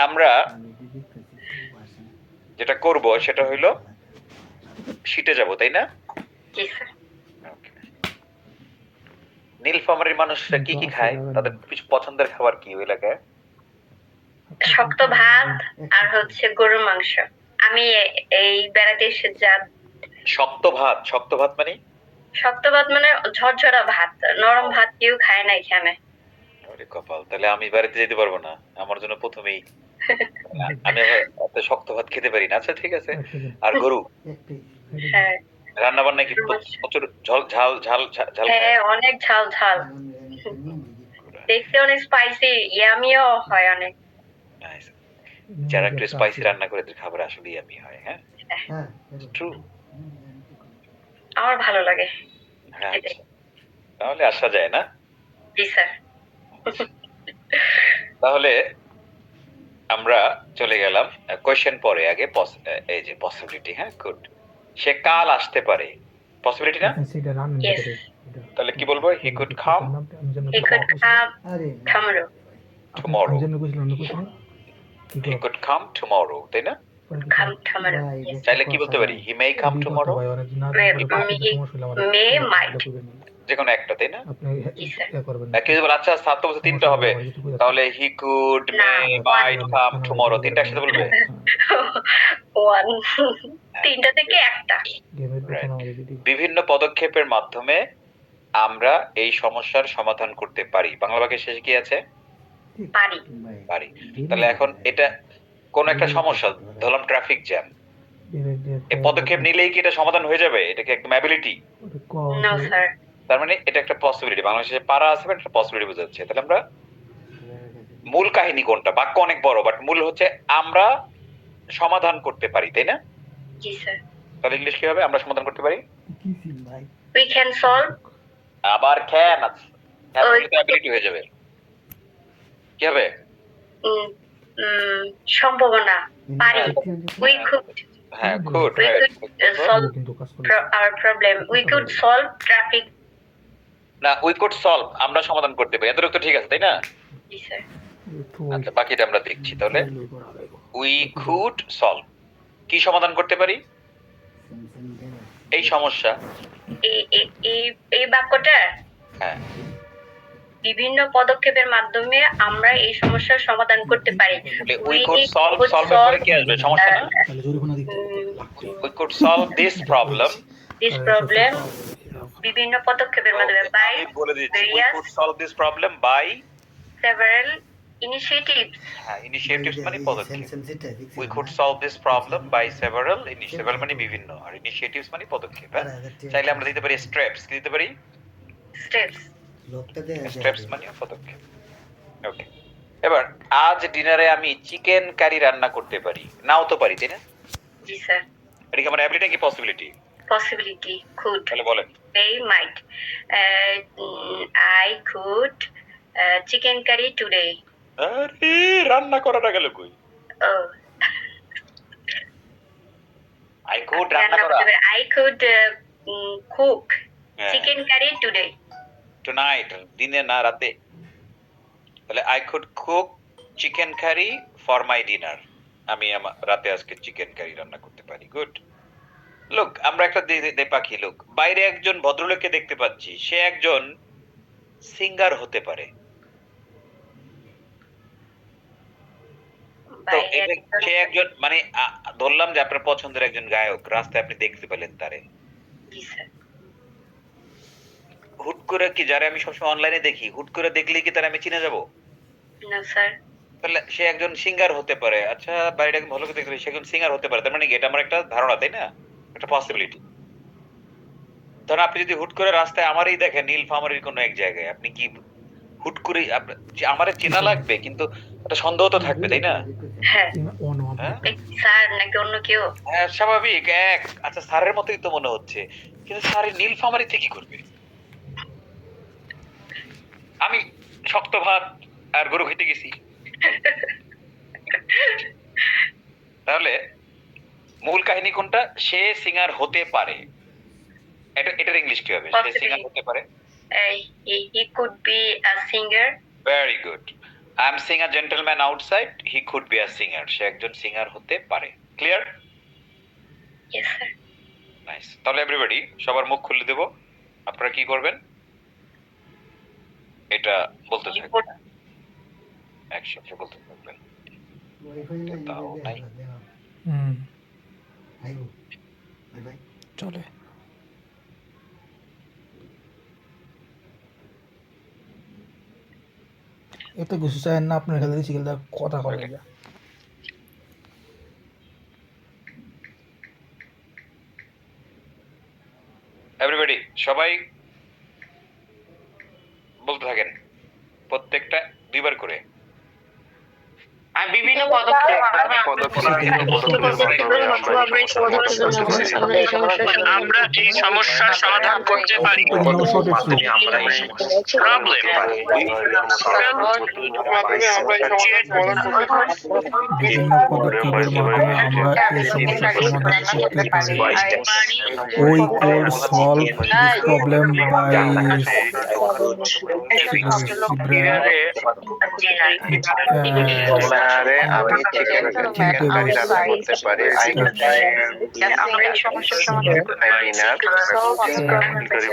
Speaker 2: আমরা যেটা করব সেটা হইলো শীতে যাব, তাই না?
Speaker 8: জি স্যার।
Speaker 2: নীলফামারীর মানুষরা কি কি খায়? তাদের কিছু পছন্দের খাবার কি ওই এলাকায়?
Speaker 8: শক্ত ভাত আর হচ্ছে গরুর মাংস। আমি এই বেড়াতে এসে যা।
Speaker 2: শক্ত ভাত? শক্ত ভাত মানে?
Speaker 8: শক্ত ভাত মানে ঝরঝরা ভাত, নরম ভাত কেউ খায় না এখানে।
Speaker 2: আরে কপাল, তাহলে আমি বাড়িতে যেতে পারবো না, আমার জন্য প্রথমেই। আমি এত শক্ত ভাত খেতে পারি না। আচ্ছা ঠিক আছে। আর গরু?
Speaker 8: হ্যাঁ।
Speaker 2: রান্না বান্না কি প্রচুর ঝাল ঝাল ঝাল ঝাল?
Speaker 8: হ্যাঁ, অনেক ঝাল ঝাল। দেখতে অনেক স্পাইসি, ইয়ামিও হয় অনেক।
Speaker 2: নাইস। যারা একটু স্পাইসি রান্না করে এদের খাবার আসলেই আমি হয়, হ্যাঁ? ট্রু।
Speaker 8: আমার ভালো লাগে।
Speaker 2: হ্যাঁ, আচ্ছা। তাহলে আসা যায় না?
Speaker 8: জি স্যার।
Speaker 2: তাহলে আমরা চলে গেলাম কোয়েশ্চেন পরে আগে এই যে পসিবিলিটি, হ্যাঁ গুড। সে কাল আসতে পারে, পসিবিলিটি না?
Speaker 8: Yes.
Speaker 2: তাহলে কি বলবো? He could come
Speaker 8: He could come tomorrow.
Speaker 2: Tomorrow. He could come tomorrow, তাই না?
Speaker 8: Come tomorrow. Yes.
Speaker 2: চাইলে কি বলতে পারি? He may come tomorrow,
Speaker 8: May might.
Speaker 2: যে কোনো একটা, তাই না?
Speaker 8: জি স্যার।
Speaker 2: কেউ বলে আচ্ছা সাত তো বলতে তিনটা হবে, তাহলে হি কুড
Speaker 8: না,
Speaker 2: মে মাইট কাম টুমরো, তিনটা একসাথে বলবে?
Speaker 8: One. তিনটা থেকে একটা।
Speaker 2: বিভিন্ন পদক্ষেপের মাধ্যমে আমরা এই সমস্যার সমাধান করতে পারি। বাংলা বাক্যের শেষে কি আছে?
Speaker 8: পারি।
Speaker 2: পারি। তাহলে এখন এটা কোন একটা সমস্যা, ধরলাম ট্রাফিক জ্যাম, এই পদক্ষেপ নিলেই কি এটা সমাধান হয়ে যাবে? এটা কি একদম অ্যাবিলিটি?
Speaker 8: No sir.
Speaker 2: তার মানে এটা একটা পসিবিলিটি। বাংলাদেশে পারা আছে, একটা পসিবিলিটি বোঝাচ্ছে। তাহলে আমরা মূল কাহিনী কোনটা? বাক্য অনেক বড়, বাট মূল হচ্ছে আমরা সমাধান করতে পারি, তাই না?
Speaker 8: জি স্যার।
Speaker 2: তাহলে ইংলিশ কি হবে? আমরা সমাধান করতে পারি।
Speaker 8: We can solve.
Speaker 2: আবার ক্যান আছে, অ্যাবিলিটি হয়ে যাবে। কি হবে?
Speaker 8: সম্ভাবনা। পারি। We could.
Speaker 2: হ্যাঁ, could,
Speaker 8: We
Speaker 2: right.
Speaker 8: could solve our problem. We could solve traffic.
Speaker 2: না, উই কুড সলভ, আমরা সমাধান করতে পারি। এতটুকু তো ঠিক আছে, তাই না?
Speaker 8: জি স্যার।
Speaker 2: আচ্ছা, বাকিটা আমরা দেখছি। তাহলে উই কুড সলভ, কি সমাধান করতে পারি? এই সমস্যা।
Speaker 8: এই বাক্যটা
Speaker 2: হ্যাঁ,
Speaker 8: বিভিন্ন পদক্ষেপের মাধ্যমে আমরা এই সমস্যার সমাধান করতে পারি।
Speaker 2: উই কুড সলভ, সলভের পরে কি আসবে? সমস্যা না? We could solve this problem,
Speaker 8: this problem বিভিন্ন পদক্ষেপের মাধ্যমে বাই
Speaker 2: বলে দিচ্ছি। We could solve this problem by
Speaker 8: several initiatives.
Speaker 2: হ্যাঁ, ইনিশিয়েটিভস মানে পদক্ষেপ। We could solve this problem by several initiatives মানে বিভিন্ন, আর ইনিশিয়েটিভস মানে পদক্ষেপ। হ্যাঁ, চাইলে আমরা দিতে পারি স্টেপস। কি দিতে পারি?
Speaker 8: স্টেপস।
Speaker 2: স্টেপস মানে পদক্ষেপ। ওকে, এবার আজ ডিনারে আমি চিকেন কারি রান্না করতে পারি, নাও তো পারি, তাই না?
Speaker 8: জি স্যার।
Speaker 2: এটা কি আমার অ্যাবিলিটি কি পসিবিলিটি?
Speaker 8: পসিবিলিটি। কুড।
Speaker 2: তাহলে বলেন।
Speaker 8: They might. I could chicken curry today.
Speaker 2: আরে রান্না করাটা গেল কই?
Speaker 8: Oh.
Speaker 2: আই কুড রান্না করা।
Speaker 8: I could cook
Speaker 2: হ্যাঁ।
Speaker 8: chicken curry today.
Speaker 2: টুনাইট, দিনে না রাতে। তাহলে I could cook chicken curry for my dinner, আমি আমার রাতে আজকে চিকেন কারি রান্না করতে পারি। গুড। লোক, আমরা একটা পাখি লোক, বাইরে একজন ভদ্রলোককে দেখতে পাচ্ছি, সে একজন সিঙ্গার হতে পারে। তো সে একজন মানে ধরলাম যে আপনার পছন্দের একজন গায়ক, রাস্তায় আপনি দেখতে পেলেন তারে, হুট করে কি, যারা আমি সবসময় অনলাইনে দেখি, হুট করে দেখলে কি তারা আমি চিনে যাব?
Speaker 8: না স্যার।
Speaker 2: তাহলে সে একজন সিঙ্গার হতে পারে। আচ্ছা, বাইরে একজন ভালো করে দেখলে সে একজন সিঙ্গার হতে পারে, তার মানে কি এটা আমার একটা ধারণা, তাই না? একটা পসিবিলিটি। ধরুন আপনি যদি হুট করে রাস্তায় আমারই দেখেন নীলফামারীর কোনো এক জায়গায়, আপনি কি হুট করে আমারে চেনা লাগবে, কিন্তু একটা সন্দেহ তো থাকবে, তাই না?
Speaker 8: হ্যাঁ। স্যার নাকি অন্য কেউ?
Speaker 2: হ্যাঁ, স্বাভাবিক। আচ্ছা, স্যারের মতোই তো মনে হচ্ছে, কিন্তু স্যার নীলফামারীতে কি করবে? আমি শক্ত ভাত আর গরু খেতে গেছি। তাহলে মূল কাহিনী কোনটা? সে সিঙ্গার হতে পারে। এটার ইংলিশ কি হবে? সে সিঙ্গার হতে পারে।
Speaker 8: He could be a singer.
Speaker 2: Very good. I am seeing a gentleman outside. He could be a singer. সে একজন সিঙ্গার হতে পারে। ক্লিয়ার?
Speaker 8: Yes sir.
Speaker 2: নাইস। তাহলে এভরিবডি, সবার মুখ খুলে দেব। আপনারা কি করবেন? এটা বলতে থাকবেন, একসাথে বলতে থাকবেন। তাও নাই।
Speaker 9: চলে। এত কিছু চাই না আপনার খেলে দিচ্ছি, খেলতে কথা কলে যা।
Speaker 2: এভরিবডি, সবাই বলতে থাকেন, প্রত্যেকটা দুইবার করে।
Speaker 3: আর বিভিন্ন পদক্ষেপ আমরা এই সমস্যার সমাধান করতে পারি। প্রবলেম
Speaker 10: বিভিন্ন পদক্ষেপের মাধ্যমে আমরা এই সমস্যার সমাধান করতে পারি। We could solve this problem by
Speaker 4: আমি চিকেন কারি রান্না করতে পারি।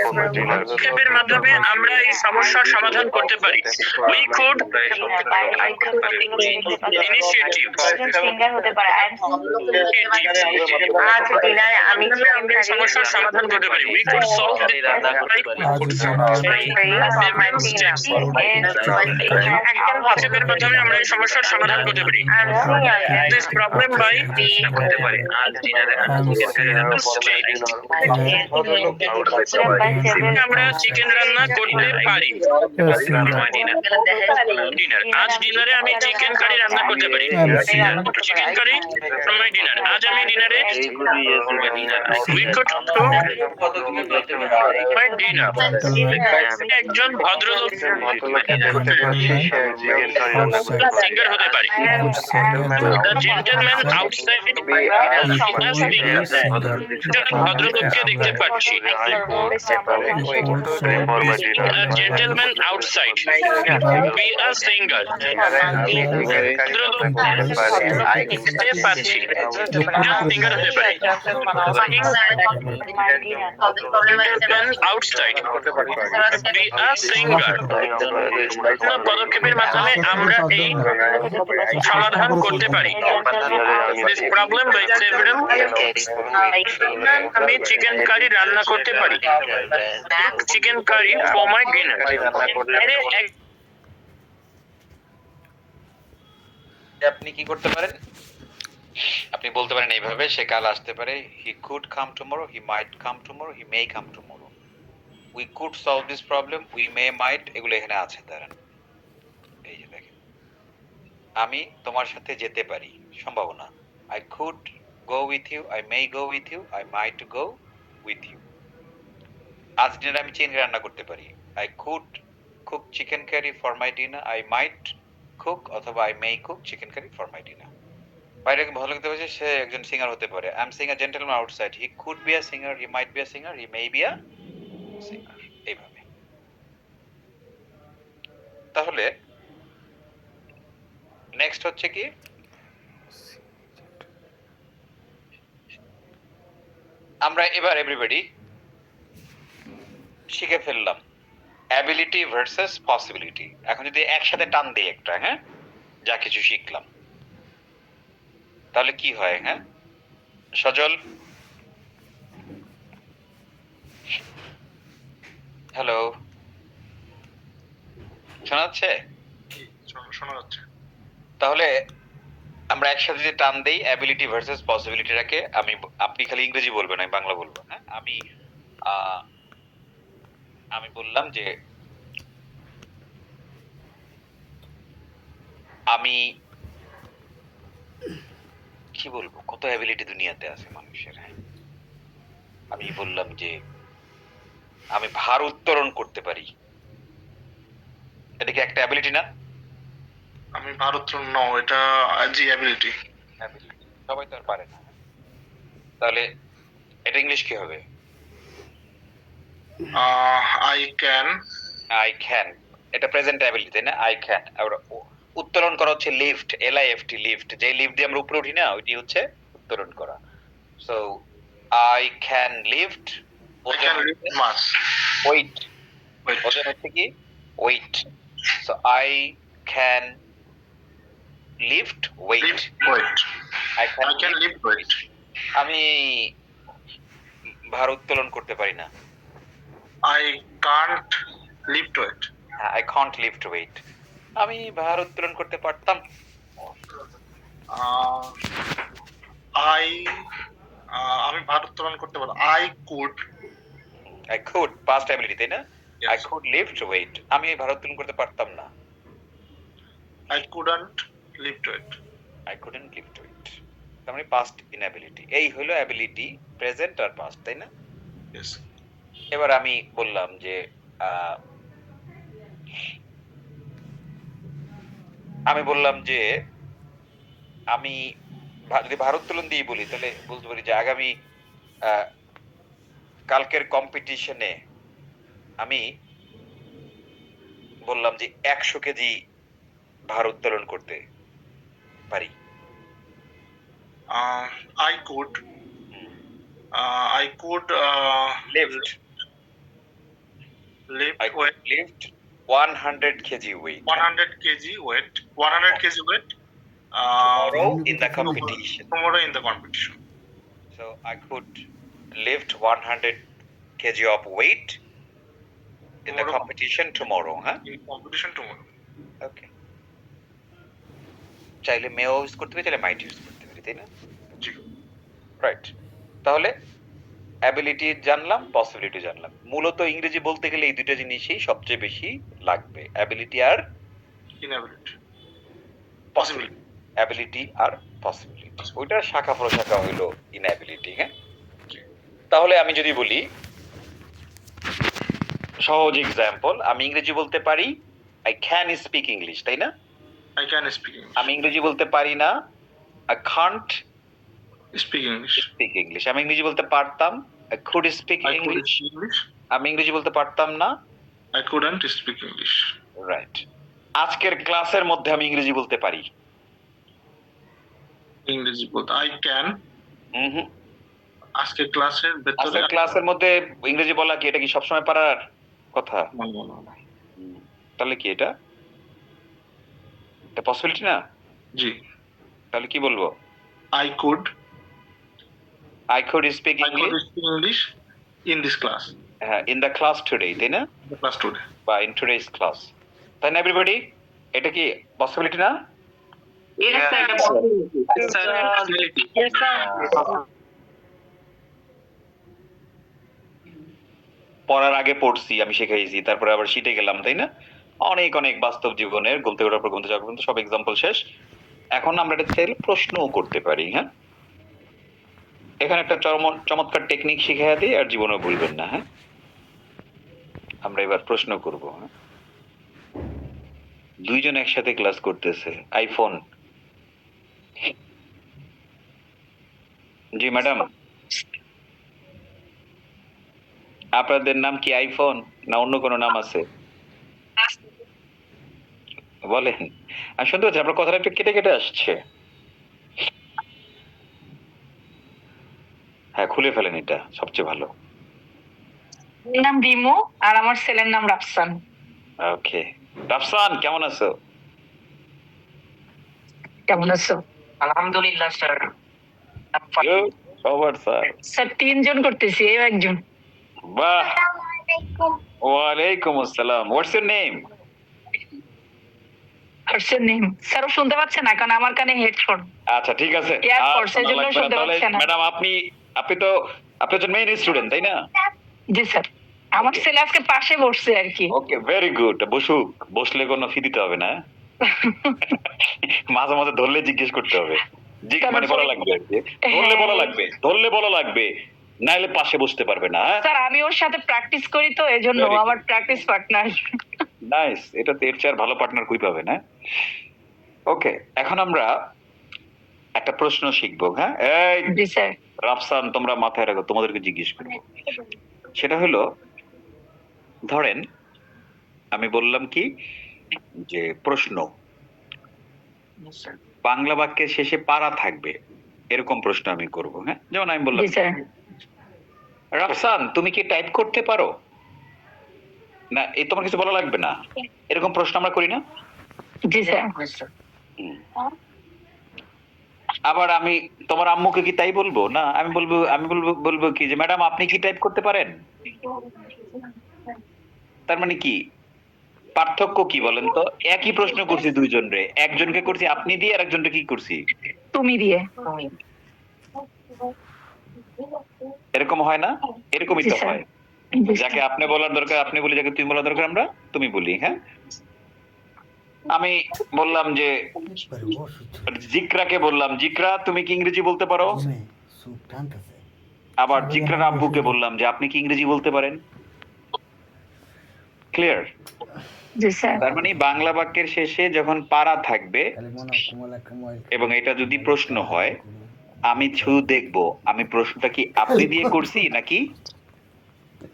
Speaker 3: পদক্ষেপের মাধ্যমে আমরা এই সমস্যার সমাধান করতে পারি। We could initiative আজ ডিনারে আমি সমস্যার সমাধান করতে পারি। We could solve the পদক্ষেপের মাধ্যমে আমরা এই সমস্যার সমাধান করতে পারি। This problem by করতে পারি। আজ ডিনারে আমরা চিকেন রান্না করতে পারি। ডিনার আজ ডিনারে আমি চিকেন কারি রান্না করতে পারি। Chicken curry from my dinner আজ আমি ডিনারে we could cook my dinner একজন ভদ্রলোক সিঙ্গার হতে পারে। দ্য জেন্টলম্যান আউটসাইড ভদ্রলোককে দেখতে পাচ্ছি। Gentleman outside B a singer দেখতে পাচ্ছি সিঙ্গার হতে পারে। আউটসাইড বি আ সিঙ্গার পদক্ষেপের মাধ্যমে আমরা এই সমাধান করতে পারি। This problem by several আমি চিকেন কারি রান্না করতে পারি। Chicken curry for my dinner
Speaker 2: আপনি কি করতে পারেন? আপনি বলতে পারেন এইভাবে, সে কাল আসতে পারে। He could come tomorrow, he might come tomorrow, he may come tomorrow. We could solve this problem, we may might, এগুলো এখানে আছে। দাঁড়ান, এই যে দেখেন, আমি তোমার সাথে যেতে পারি, সম্ভাবনা। I could go with you, I may go with you, I might go with you. আজ ডিনারে আমি চিকেন রান্না করতে পারি। I could cook chicken curry for my dinner, I might cook অথবা I may cook chicken curry for my dinner. বাইরে ভালো লাগতে পারছে, সে একজন সিঙ্গার হতে পারে। I am sing a gentleman outside, he could be a singer, he might be a singer, he may be a singer. এইভাবে। তাহলে নেক্সট হচ্ছে কি, আমরা এবার এভরিবডি শিখে ফেললাম অ্যাবিলিটি ভার্সেস পসিবিলিটি। এখন যদি একসাথে টান দিই একটা, হ্যাঁ, যা কিছু শিখলাম, তাহলে কি হয়? হ্যাঁ, সজল, হ্যালো, শোনা যাচ্ছে?
Speaker 9: শোনা যাচ্ছে।
Speaker 2: তাহলে আমরা একসাথে যদি টান দেই অ্যাবিলিটি ভার্সেস পসিবিলিটিটাকে, আপনি খালি ইংরেজি বলবেন, আমি বাংলা বলবো। হ্যাঁ, আমি বললাম যে আমি কি বলবো, কত অ্যাবিলিটি দুনিয়াতে আছে মানুষের। হ্যাঁ, আমি বললাম যে আমি ভার উত্তোলন করতে পারি, এটা কি একটা অ্যাবিলিটি না?
Speaker 9: আমি ভারত নও, এটা জি অ্যাবিলিটি।
Speaker 2: সবাই তো আর পারে না। তাহলে এটা ইংলিশ কি হবে?
Speaker 9: I can.
Speaker 2: আই ক্যান, এটা প্রেজেন্ট অ্যাবিলিটি, তাই না? I can. আর উত্তোলন করা হচ্ছে লিফট, LIFT, লিফট। যে লিফট দিয়ে আমরা উপরে উঠি না, ওইটি হচ্ছে উত্তোলন করা। So I can lift,
Speaker 9: mass
Speaker 2: weight, ওজন হচ্ছে কি weight. So I can lift weight, I can lift weight. আমি ভার উত্তোলন করতে পারি না।
Speaker 9: I can't lift weight.
Speaker 2: I can't lift weight. আমি ভার উত্তোলন করতে পারতাম।
Speaker 9: আমি ভার উত্তোলন করতে পারতাম। আই কুড
Speaker 2: পাস্ট অ্যাবিলিটি, তাই না? I could lift weight. আমি ভার উত্তোলন করতে পারতাম না।
Speaker 9: I couldn't
Speaker 3: lift weight.
Speaker 2: I couldn't lift weight. তার মানে past inability। এই হলো ability, present আর past, তাই না?
Speaker 3: ইয়েস।
Speaker 2: এবার আমি বললাম যে আমি যদি ভারোত্তোলন দিয়ে বলি তাহলে বলতে পারি যে আগামী কালকের কম্পিটিশনে আমি বললাম যে 100 কেজি ভারোত্তোলন করতে পারি।
Speaker 3: I could
Speaker 2: lift I could lift 100 kg weight
Speaker 3: 100 kg weight
Speaker 2: tomorrow in the competition. So I could lift 100 kg of weight in the competition tomorrow, huh? Okay. চাইলে may ইউজ করতে পারি, চাইলে might ইউজ করতে পারি, তাই না?
Speaker 3: জি।
Speaker 2: Right. তাহলে ability জানলাম, পসিবিলিটি জানলাম। মূলত ইংরেজি বলতে গেলে এই দুটো জিনিসই সবচেয়ে বেশি লাগবে, অ্যাবিলিটি আর
Speaker 3: ইনএবিলিটি।
Speaker 2: পসিবিলিটি। অ্যাবিলিটি আর পসিবিলিটি, ওইটার শাখা প্রশাখা হইলো ইনএবিলিটি। হ্যাঁ, তাহলে আমি যদি বলি সহজ এক্সাম্পল, আমি ইংরেজি বলতে পারি, আই ক্যান স্পিক ইংলিশ, তাই না?
Speaker 3: I can speak English.
Speaker 2: আমি ইংরেজি বলতে পারি না, I Kant
Speaker 3: Speak English.
Speaker 2: Speak English. আমি ইংরেজি বলতে পারতাম, I could speak
Speaker 3: I could
Speaker 2: English.
Speaker 3: speak English.
Speaker 2: আমি ইংরেজি বলতে পারতাম না,
Speaker 3: I couldn't speak English.
Speaker 2: Right. আজকের ক্লাসের মধ্যে আমি ইংরেজি বলতে পারি,
Speaker 3: ইংরেজি বলতে I can.
Speaker 2: হুম।
Speaker 3: আজকে ক্লাসের ভেতরে
Speaker 2: আজকের ক্লাসের মধ্যে ইংরেজি বলা কি, এটা কি সবসময় পারার কথা? তাহলে কি এটা পসিবিলিটি না?
Speaker 3: জি।
Speaker 2: তাহলে কি বলবো?
Speaker 3: I could
Speaker 2: speak
Speaker 3: English in this class.
Speaker 2: হ্যাঁ, ইন দ্য ক্লাস টুডে, তাই না?
Speaker 3: The class today.
Speaker 2: বা ইন টুডেস ক্লাস, তাই না এভরিবডি? এটা কি পসিবিলিটি না? পড়ার আগে পড়ছি, আমি শিখাইছি, তারপরে আবার শিটে গেলাম, তাই না? অনেক অনেক বাস্তব জীবনের ঘুমতে ওঠার পর ঘুমতে যাওয়া পর্যন্ত সব এক্সাম্পল শেষ। এখন আমরা এটা চাইলে প্রশ্নও করতে পারি। হ্যাঁ, এখানে একটা চমৎকার টেকনিক শিখাইয়া দিই, আর জীবনেও ভুলবেন না। হ্যাঁ, আমরা এবার প্রশ্ন করব। হ্যাঁ, দুইজন একসাথে ক্লাস করতেছে, আইফোন। জি ম্যাডাম, আপনাদের নাম কি আইফোন না অন্য কোনো নাম আছে? বলেন। আমি শুনতে পাচ্ছি আপনার কথাটা একটু কেটে কেটে আসছে। হ্যাঁ, খুলে ফেলেন, এটা সবচেয়ে ভালো।
Speaker 6: নাম রিমু আর আমার ছেলের নাম রাফসান।
Speaker 2: ওকে, রাফসান কেমন আছো?
Speaker 6: কেমন আছো?
Speaker 1: আলহামদুলিল্লাহ স্যার।
Speaker 2: Over sir.
Speaker 6: স্যার 3 জন করতেছি, এই একজন।
Speaker 2: বাহ, ওয়ালাইকুম আসসালাম। What's your name?
Speaker 6: What's name? Sir শুনতে পাচ্ছে না, কারণ আমার কানে হেডফোন।
Speaker 2: আচ্ছা ঠিক আছে,
Speaker 6: এয়ারপোর্টস এর জন্য শুনতে পাচ্ছে না।
Speaker 2: ম্যাডাম আপনি তো একজন মেইন স্টুডেন্ট, তাই না?
Speaker 6: জি স্যার, আমার ছেলে আজকে পাশে বসছে আর কি।
Speaker 2: ওকে, ভেরি গুড। বসুক, বসলে কোনো ফি দিতে হবে না। মাঝে মাঝে ধরলে জিজ্ঞেস করতে হবে, মানে বলা লাগবে আর কি। ধরলে বলা লাগবে, নাইলে পাশে বসতে পারবে না।
Speaker 6: স্যার আমি ওর সাথে প্র্যাকটিস করি, তো এজন্য আমার প্র্যাকটিস পার্টনার।
Speaker 2: নাইস, এটা তো এর চেয়ে ভালো পার্টনার কই পাবে না? ওকে, এখন আমরা একটা প্রশ্ন শিখবো। হ্যাঁ, এই
Speaker 6: জি স্যার।
Speaker 2: রাফসান, তোমরা মাথায় রাখো, তোমাদেরকে জিজ্ঞেস করবো। সেটা হলো, ধরেন আমি বললাম কি যে প্রশ্ন, বাংলা বাক্যের শেষে পারা থাকবে, এরকম প্রশ্ন আমি করব। হ্যাঁ, যেমন আমি বললাম, রাফসান তুমি কি টাইপ করতে পারো? না, এই তোমার কিছু বলা লাগবে না, এরকম প্রশ্ন আমরা করি না?
Speaker 6: জি স্যার।
Speaker 2: আবার আমি তোমার আম্মুকে কি তাই বলবো? না, আমি বলবো কি যে ম্যাডাম আপনি কি টাইপ করতে পারেন? তার মানে কি পার্থক্য কি বলেন তো? একই প্রশ্ন করছি দুইজন রে, একজনকে করছি আপনি দিয়ে, আর একজনকে কি করছি
Speaker 6: তুমি দিয়ে।
Speaker 2: এরকম হয় না? এরকমই তো হয়, যাকে আপনি বলার দরকার আপনি বলি, যাকে তুমি বলার দরকার আমরা তুমি বলি। হ্যাঁ, আমি বললাম যে জিকরাকে বললাম, জিকরা তুমি কি ইংরেজি বলতে পারো? আবার জিকরার আব্বুকে বললাম যে আপনি কি ইংরেজি বলতে পারেন? ক্লিয়ার?
Speaker 6: জি স্যার।
Speaker 2: তার মানে বাংলা বাক্যের শেষে যখন পারা থাকবে এবং এটা যদি প্রশ্ন হয়, আমি শুধু দেখবো আমি প্রশ্নটা কি আপনি দিয়ে করছি নাকি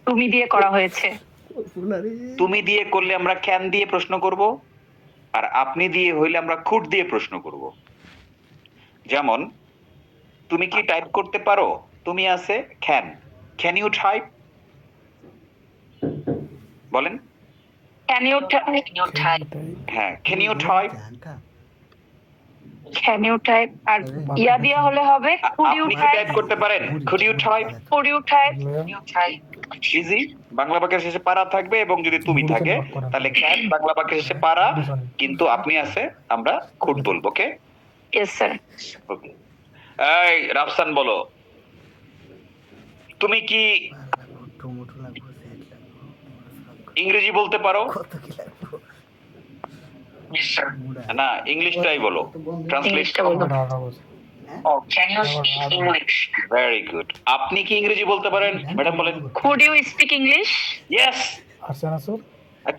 Speaker 6: তুমি দিয়ে করা হয়েছে।
Speaker 2: তুমি দিয়ে করলে আমরা ক্যান দিয়ে প্রশ্ন করব, আর আপনি দিয়ে হইলে আমরা কুড দিয়ে প্রশ্ন করব। যেমন তুমি কি টাইপ করতে পারো? তুমি আছে ক্যান ইউ টাইপ? বলেন।
Speaker 6: Can you type?
Speaker 2: হ্যাঁ, can you type.
Speaker 6: Can you type আর ইয়া দিয়া হলে হবে কুড ইউ
Speaker 2: আপনি কি
Speaker 6: টাইপ?
Speaker 2: টাইপ করতে পারেন? Could you type?
Speaker 6: Could you type?
Speaker 2: Easy. Bangla বাক্যের শেষে পারা থাকবে এবং যদি তুমি থাকে তাহলে ক্যান, বাংলা বাক্যের শেষে পারা, কিন্তু আপনি আছে আমরা কুড বলবো। ওকে?
Speaker 6: Yes sir.
Speaker 2: ওকে। এই রাফসান বলো, তুমি কি ইংরেজি বলতে পারো? না, ইংলিশটাই বলো, ট্রান্সলেট করো। Very good. আপনি কি ইংরেজি বলতে পারেন? ম্যাডাম বলেন।
Speaker 6: Could you speak English?
Speaker 2: Yes,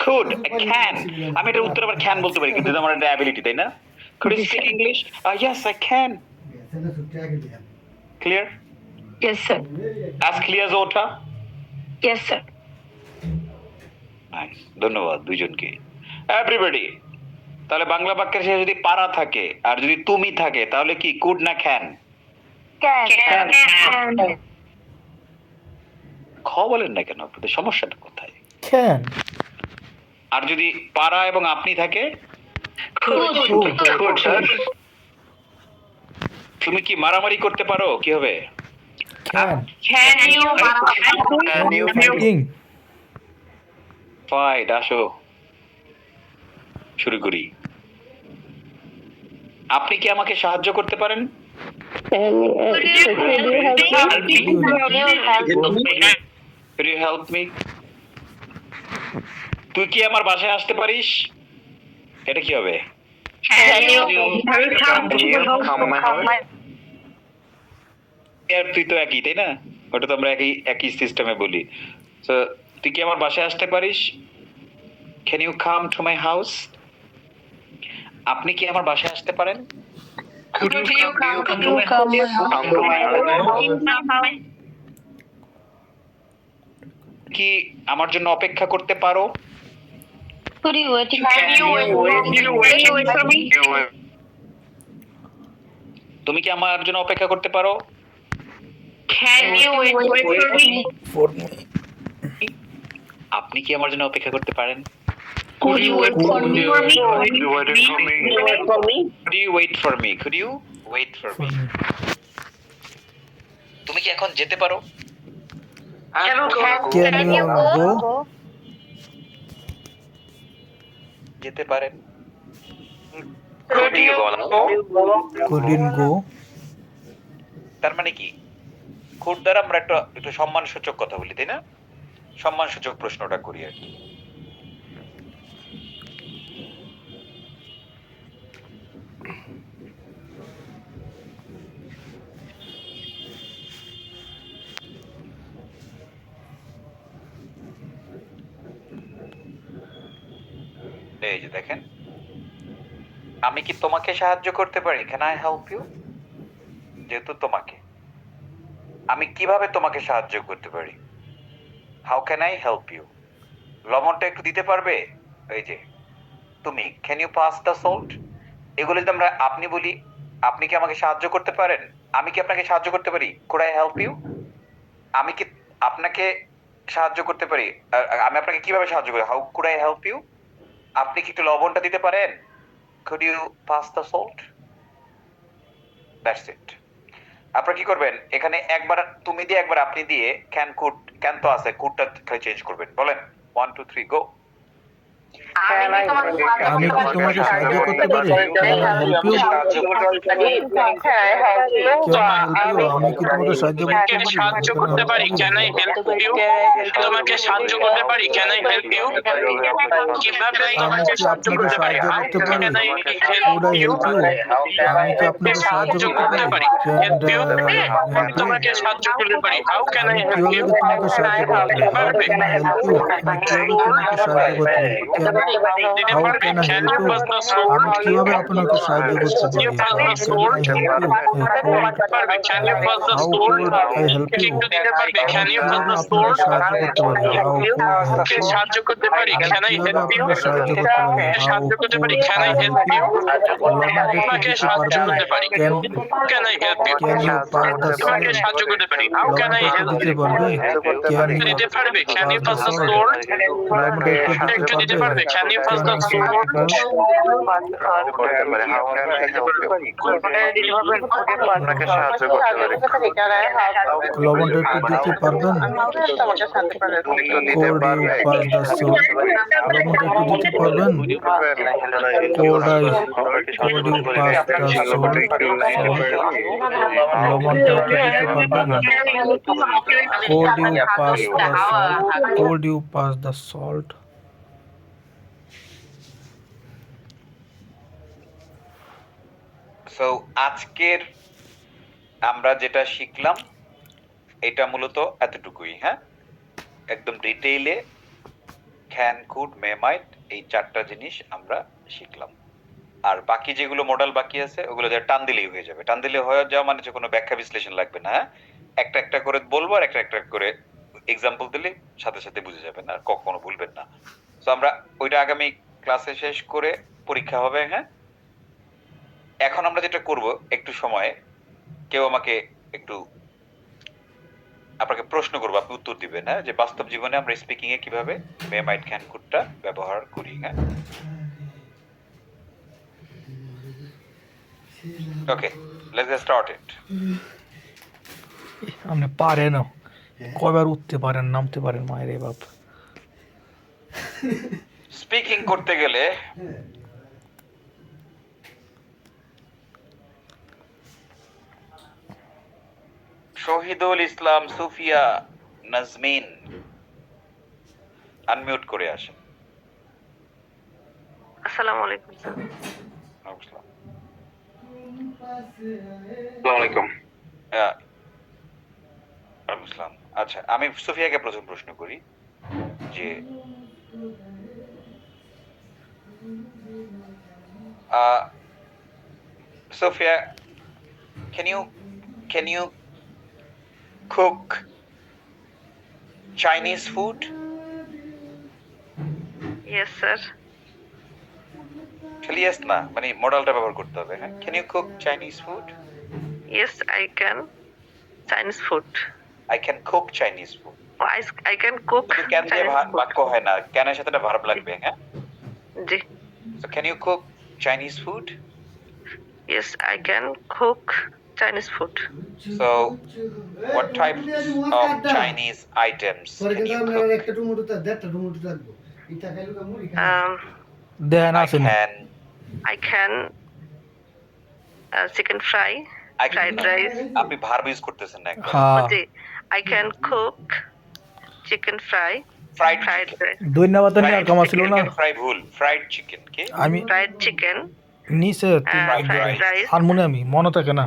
Speaker 2: could, can. আমি এটার উত্তর আবার ক্যান বলতে পারি, কিন্তু এটা আমার একটা অ্যাবিলিটি, তাই না? Could you speak English? Yes, I can. Clear?
Speaker 6: Yes sir.
Speaker 2: As clear as ওটা?
Speaker 6: Yes sir.
Speaker 2: নাইস, ধন্যবাদ দুইজনকে। এভরিবডি, তাহলে বাংলা বাক্যের শেষে যদি পারা থাকে আর যদি তুমি থাকে তাহলে কি কুড না ক্যান?
Speaker 6: ক্যান।
Speaker 2: খ বলেন না কেন, আপনাদের সমস্যাটা কোথায়?
Speaker 10: ক্যান।
Speaker 2: আর যদি পারা এবং আপনি থাকে? তুমি কি মারামারি করতে পারো? কি হবে?
Speaker 10: ক্যান।
Speaker 2: ফাইট। আসো শুরু করি। আপনি কি আমাকে সাহায্য করতে পারেন? Could you help me? তুই কি আমার বাসায় আসতে পারিস? এটা কি হবে? আর তুই তো একই, তাই না? ওটা তো আমরা একই সিস্টেমে বলি। তো তুই কি আমার বাসায় আসতে পারিস? Can you come to my house? আপনি কি আমার বাসায় আসতে পারেন? কি আমার জন্য অপেক্ষা করতে পারো? তুমি কি আমার জন্য অপেক্ষা করতে পারো? আপনি কি আমার জন্য অপেক্ষা করতে পারেন? Could you wait for me? তুমি কি এখন যেতে পারো?
Speaker 10: Can you go?
Speaker 2: যেতে পারেন।
Speaker 10: Couldn't go.
Speaker 2: তার মানে কি? কুড দ্বারা আমরা একটু সম্মানসূচক কথা বলি, তাই না? সম্মানসূচক প্রশ্নটা করি আর কি। এই যে দেখেন, আমি কি তোমাকে সাহায্য করতে পারি? Can I help you? যেহেতু তোমাকে, আমি কিভাবে তোমাকে সাহায্য করতে পারি? How can I help you? লবণটা একটু দিতে পারবে? এই যে তুমি, can you pass the salt? এগুলো যদি আমরা আপনি বলি, আপনি কি আমাকে সাহায্য করতে পারেন? আমি কি আপনাকে সাহায্য করতে পারি? Could I help you? আমি কি আপনাকে সাহায্য করতে পারি? আমি আপনাকে কিভাবে সাহায্য করি? How could I help you? আপনি কি একটু লবণটা দিতে পারেন? Could you pass the salt? That's it. আপনারা কি করবেন, এখানে একবার তুমি দিয়ে একবার আপনি দিয়ে ক্যান কুড, ক্যান তো আছে, কুডটা চেঞ্জ করবেন। বলেন 1 2 3 গো।
Speaker 10: আমি কি তোমাকে সাহায্য করতে পারি? Can I help you? আমি কি তোমাকে সাহায্য করতে পারি?
Speaker 3: Can I help you? তোমাকে সাহায্য করতে পারি? Can I help you? কিভাবে
Speaker 10: আমি
Speaker 3: তোমাকে
Speaker 10: কি
Speaker 3: সাহায্য
Speaker 10: আপনাকে
Speaker 3: করতে পারি?
Speaker 10: সাহায্য
Speaker 3: How
Speaker 10: করতে পারি?
Speaker 3: can I
Speaker 10: Could I
Speaker 3: help you?
Speaker 10: help you? আমি কি আপনাকে সাহায্য করতে পারি?
Speaker 3: Help you? আমি তোমাকে সাহায্য করতে পারি। How can I help you?
Speaker 10: কিভাবে তোমাকে সাহায্য করতে পারি? How
Speaker 3: পারবে?
Speaker 10: can I help you? আমি কিভাবে তোমাকে সাহায্য করতে পারি?
Speaker 3: দিতে
Speaker 10: How
Speaker 3: পারবে?
Speaker 10: can I
Speaker 3: Can
Speaker 10: help
Speaker 3: you
Speaker 10: you?
Speaker 3: pass the sword?
Speaker 10: আমি কিভাবে আপনাকে সাহায্য করতে পারি?
Speaker 3: You pass the
Speaker 10: How
Speaker 3: sword?
Speaker 10: can I help you?
Speaker 3: পারবে? Can you pass the
Speaker 10: How
Speaker 3: sword?
Speaker 10: could I help you?
Speaker 3: একটু দিতে পারবে? Can you pass
Speaker 10: কিভাবে
Speaker 3: the
Speaker 10: আপনাকে
Speaker 3: sword?
Speaker 10: সাহায্য করতে পারি? How could I help
Speaker 3: okay
Speaker 10: you?
Speaker 3: সাহায্য করতে পারি? Can I
Speaker 10: কিভাবে
Speaker 3: help you?
Speaker 10: আপনাকে সাহায্য করতে পারি? How
Speaker 3: সাহায্য করতে পারি?
Speaker 10: could
Speaker 3: Can
Speaker 10: I
Speaker 3: I
Speaker 10: help
Speaker 3: help
Speaker 10: you?
Speaker 3: you?
Speaker 10: লবণটা একটু
Speaker 3: তোমাকে
Speaker 10: দিতে
Speaker 3: সাহায্য
Speaker 10: পারবে?
Speaker 3: করতে পারি। Can I help you?
Speaker 10: Can you pass the
Speaker 3: তোমাকে
Speaker 10: salt?
Speaker 3: সাহায্য করতে পারি। How can I
Speaker 10: লবণটা একটু
Speaker 3: help
Speaker 10: দিতে
Speaker 3: you?
Speaker 10: পারবে? Can you
Speaker 3: দিতে পারবে? Can you
Speaker 10: pass
Speaker 3: pass
Speaker 10: the
Speaker 3: the
Speaker 10: salt?
Speaker 3: sword?
Speaker 10: লবণটা
Speaker 3: একটু দিতে
Speaker 10: পারবে?
Speaker 3: পারবে? Can you pass the
Speaker 10: Can I
Speaker 3: sword?
Speaker 4: আপনাকে সাহায্য করতে পারি।
Speaker 10: লবণটা একটু দিতে পারবেন?
Speaker 4: একটু দিতে
Speaker 10: Could you
Speaker 4: পারবে?
Speaker 10: pass the salt? লবণটা একটু দিতে পারবেন? Could you pass the salt? লবণটা একটু দিতে পারবেন? Could you pass the salt? Could you pass the salt?
Speaker 2: So আজকের আমরা যেটা শিখলাম এটা মূলত এতটুকুই, হ্যাঁ? একদম ডিটেইলে ক্যান, কুড, মে, মাইট এই চারটা জিনিস আমরা শিখলাম। আর বাকি যেগুলো মডেল বাকি আছে ওগুলো যা টান দিলেই হয়ে যাবে। টান দিলে হয়ে যাওয়া মানে যে কোনো ব্যাখ্যা বিশ্লেষণ লাগবে না, হ্যাঁ? একটা একটা করে বলবো আর একটা একটা করে এক্সাম্পল দিলে সাথে সাথে বুঝে যাবেন আর কখনো ভুলবেন না। তো আমরা ওইটা আগামী ক্লাসে শেষ করে পরীক্ষা হবে, হ্যাঁ? এখন আমরা যেটা করব, একটু সময়ে কেউ আমাকে একটু আপনাকে প্রশ্ন করবো, আপনি উত্তর দিবেন, হ্যাঁ? যে বাস্তব জীবনে আমরা স্পিকিং এ কিভাবে মে, মাইট, ক্যান, কুডটা ব্যবহার করি, হ্যাঁ? ওকে, লেটস গেট স্টার্টেড।
Speaker 10: আপনি পারেন কয়বার উঠতে পারেন নামতে পারেন মায়ের বাপ।
Speaker 2: স্পিকিং করতে গেলে শহীদুল ইসলাম, সুফিয়া, নাজমিন আনমিউট করে আসেন।
Speaker 6: আসসালামু আলাইকুম স্যার।
Speaker 2: নমস্কার।
Speaker 3: ওয়ালাইকুম।
Speaker 2: ওয়ালাইকুম আসসালাম। আচ্ছা, আমি সুফিয়াকে প্রথম প্রশ্ন করি যে Sophia, can you cook Chinese food?
Speaker 6: Yes sir.
Speaker 2: Actually yes না, মানে মডেলটা ব্যবহার করতে হবে, হ্যাঁ? Can you cook Chinese food?
Speaker 6: Yes I can. Chinese food.
Speaker 2: I can cook Chinese food.
Speaker 6: I can cook
Speaker 2: can দিয়ে
Speaker 6: Chinese food.
Speaker 2: বাক্য হয় না, ক্যানের সাথে একটা ভার্ব লাগবে, হ্যাঁ?
Speaker 6: জি।
Speaker 2: So can you cook Chinese food?
Speaker 6: Yes I can cook Chinese food.
Speaker 2: So what types of Chinese items can you cook?
Speaker 10: Then
Speaker 2: I
Speaker 10: আসেন।
Speaker 2: can
Speaker 6: chicken fry, fried rice.
Speaker 2: আপনি verb use করতেছেন না একদম।
Speaker 10: হ্যাঁ
Speaker 6: জি, I can cook chicken fry,
Speaker 2: fried
Speaker 6: fried rice,
Speaker 10: ধন্যবাদ আর কামা ছিল না
Speaker 2: ফ্রাই ভুল, ফ্রাইড চিকেন কি?
Speaker 10: আমি
Speaker 6: fried chicken,
Speaker 10: নিচে
Speaker 6: fried rice,
Speaker 10: আর মনে থাকে না।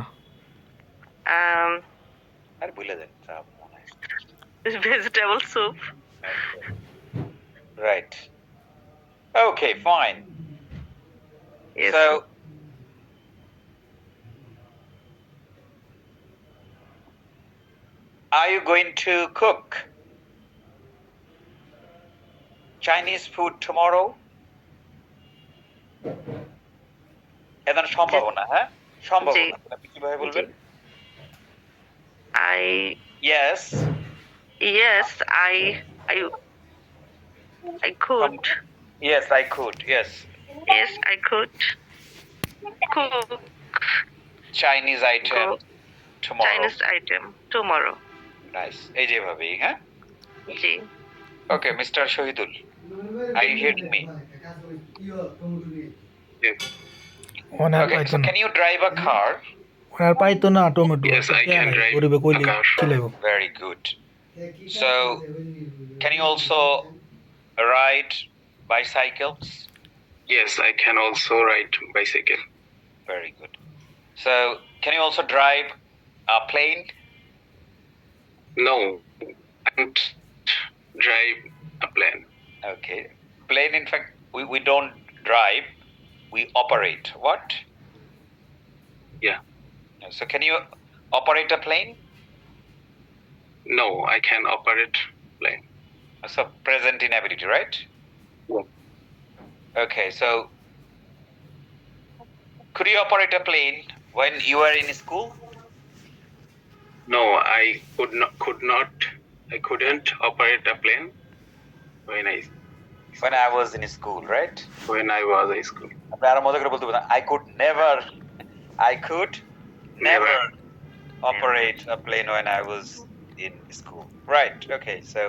Speaker 2: আর ভুলে যান সব মনে হয়।
Speaker 6: vegetable soup.
Speaker 2: Right. Okay, fine.
Speaker 6: Yes.
Speaker 2: So are you going to cook Chinese food tomorrow? এটা সম্ভাবনা, হ্যাঁ? সম্ভাবনা। আপনি কিভাবে বলবেন? Yes.
Speaker 6: Yes, I could.
Speaker 2: Yes, I could. Yes.
Speaker 6: Yes, I could cook
Speaker 2: Chinese item tomorrow.
Speaker 6: Chinese item tomorrow.
Speaker 2: Nice. এই যেভাবেই, হ্যাঁ?
Speaker 6: জি।
Speaker 2: Okay, Mr. Shahidul. Are you hearing me?
Speaker 10: Owner
Speaker 2: Okay,
Speaker 10: পাইতো
Speaker 2: so
Speaker 10: না
Speaker 2: can you drive a car?
Speaker 10: ওনার পাইতো না tomato
Speaker 3: Yes, I can drive
Speaker 10: গরিবে কইলে
Speaker 3: a car.
Speaker 10: চিলাইব
Speaker 2: Very good. So, can you also ride bicycles?
Speaker 3: Yes, I can also ride bicycle.
Speaker 2: Very good. So, can you also drive a plane?
Speaker 3: No, I can't drive a plane.
Speaker 2: Okay. Plane, in fact, we don't drive, we operate. What?
Speaker 3: Yeah.
Speaker 2: So, can you operate a plane?
Speaker 3: No, I can operate plane.
Speaker 2: So, present inability, right?
Speaker 3: Yeah.
Speaker 2: Okay, so could you operate a plane when you were in school?
Speaker 3: No, I couldn't operate a plane when
Speaker 2: When I was in school, right?
Speaker 3: I was in school.
Speaker 2: আপনি আরো মজা করে বলতে পারেন, I could never operate a plane when I was in school. Right, okay, so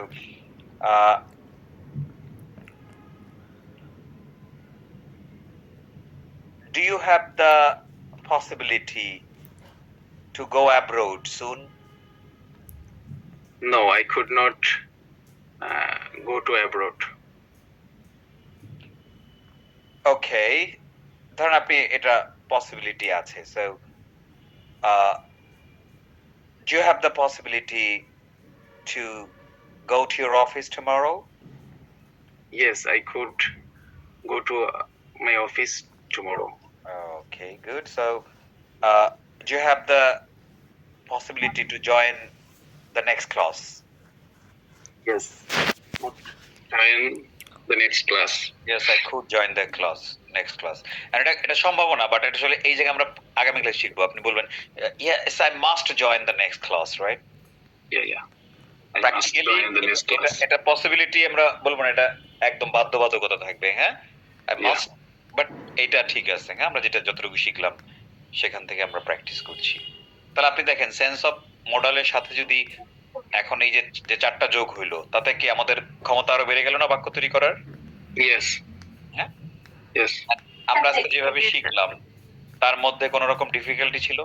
Speaker 2: do you have the possibility to go abroad soon?
Speaker 3: No, I could not go to abroad.
Speaker 2: Okay, ধরুন আপনি এটা possibility আছে, so do you have the possibility to go to your office tomorrow?
Speaker 3: Yes, I could go to my office tomorrow.
Speaker 2: Okay, good. So do you have the possibility to join the next class?
Speaker 3: Yes. Join the next class.
Speaker 2: Yes, I could join the class, next class. And এটা সম্ভাবনা, but এটা আসলে এই জায়গায় আমরা আগামী class শিখবো। আপনি বলবেন, yes, I must join the next class, right?
Speaker 3: Yeah. I must
Speaker 2: Practically,
Speaker 3: join the next class.
Speaker 2: এটা possibility আমরা বলবো না, এটা একদম বাধ্যবাধকতা থাকবে, হ্যাঁ? I must, but এটা ঠিক আছে, হ্যাঁ? আমরা যেটা যতটুকু শিখলাম সেখান থেকে আমরা প্র্যাকটিস করছি। তাহলে আপনি দেখেন সেন্স অফ মডেলের সাথে যদি এখন এই যে চারটা যোগ হইলো, তাতে কি আমাদের ক্ষমতা আরো বেড়ে গেল না বাক্য তৈরি করার?
Speaker 3: Yes.
Speaker 2: হ্যাঁ?
Speaker 3: Yes.
Speaker 2: আমরা আজকে যেভাবে শিখলাম তার মধ্যে কোনো রকম ডিফিকাল্টি ছিল?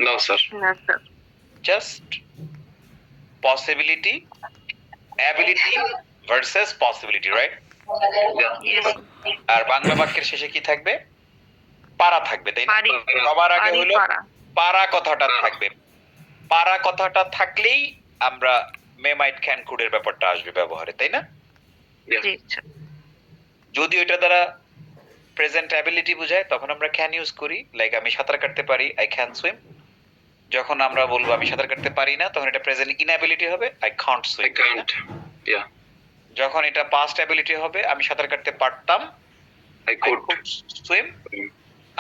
Speaker 3: No, sir.
Speaker 6: না sir
Speaker 2: just possibility, ability versus possibility, right? আর বাংলা বাক্যের শেষে কি থাকবে? পারা থাকবে, তাই না?
Speaker 6: পারি।
Speaker 2: সবার আগে
Speaker 6: পারি
Speaker 2: হলো
Speaker 6: পারা।
Speaker 2: পারা কথাটা থাকবে। পারা কথাটা থাকলেই আমরা মে মাইট ক্যান কুড এর ব্যাপারটা আসবে ব্যবহারে, তাই না?
Speaker 6: জি স্যার
Speaker 2: যদি এটা দ্বারা প্রেজেন্ট অ্যাবিলিটি বোঝায় তখন আমরা ক্যান ইউজ করি, লাইক আমি সাঁতার কাটতে পারি, আই ক্যান সুইম। যখন আমরা বলবো আমি সাঁতার কাটতে পারি না, তখন এটা প্রেজেন্ট ইনঅ্যাবিলিটি হবে, I can't
Speaker 3: I
Speaker 2: swim.
Speaker 3: can't. Yeah.
Speaker 2: যখন এটা পাস্ট অ্যাবিলিটি হবে, আমি সাঁতার কাটতে পারতাম,
Speaker 3: I could.
Speaker 2: সুইম।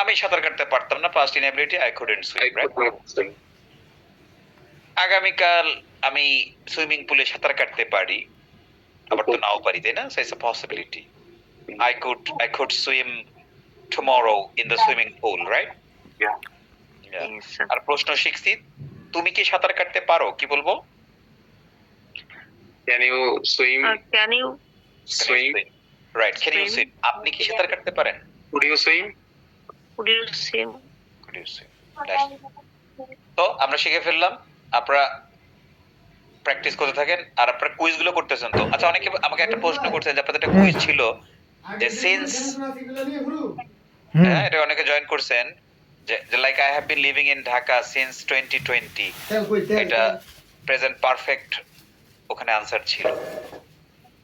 Speaker 2: আমি সাঁতার কাটতে পারতাম না, past ইনঅ্যাবিলিটি, I couldn't
Speaker 3: I
Speaker 2: swim, right?
Speaker 3: could not swim.
Speaker 2: আগামীকাল আমি সুইমিং পুলে সাঁতার কাটতে পারি, আবার তো নাও পারি, তাই না? So it's a possibility. I could swim tomorrow in the swimming pool, right?
Speaker 3: Yeah.
Speaker 2: Yeah.
Speaker 6: Yes, sir.
Speaker 2: আর প্রশ্ন শিখছি, তুমি কি সাঁতার কাটতে পারো? কি বলবো?
Speaker 3: Can you swim?
Speaker 6: Can you
Speaker 3: Swim?
Speaker 2: Right. Can you
Speaker 6: Swim.
Speaker 2: swim? আপনি কি সাঁতার কাটতে পারেন?
Speaker 3: Could you swim?
Speaker 6: Could you swim
Speaker 2: Could you swim? Nice. তো আমরা শিখে ফেললাম, আপনারা প্র্যাকটিস করতে থাকেন আর আপনারা কুইজ গুলো করতেছেন তো। আচ্ছা, অনেকে আমাকে একটা প্রশ্ন করছেন যে আপনাদের একটা কুইজ ছিল যে সিন্স, হ্যাঁ, এটা অনেকে জয়েন করছেন যে like I have been living in Dhaka since 2020, এটা প্রেজেন্ট পারফেক্ট ওখানে আনসার ছিল।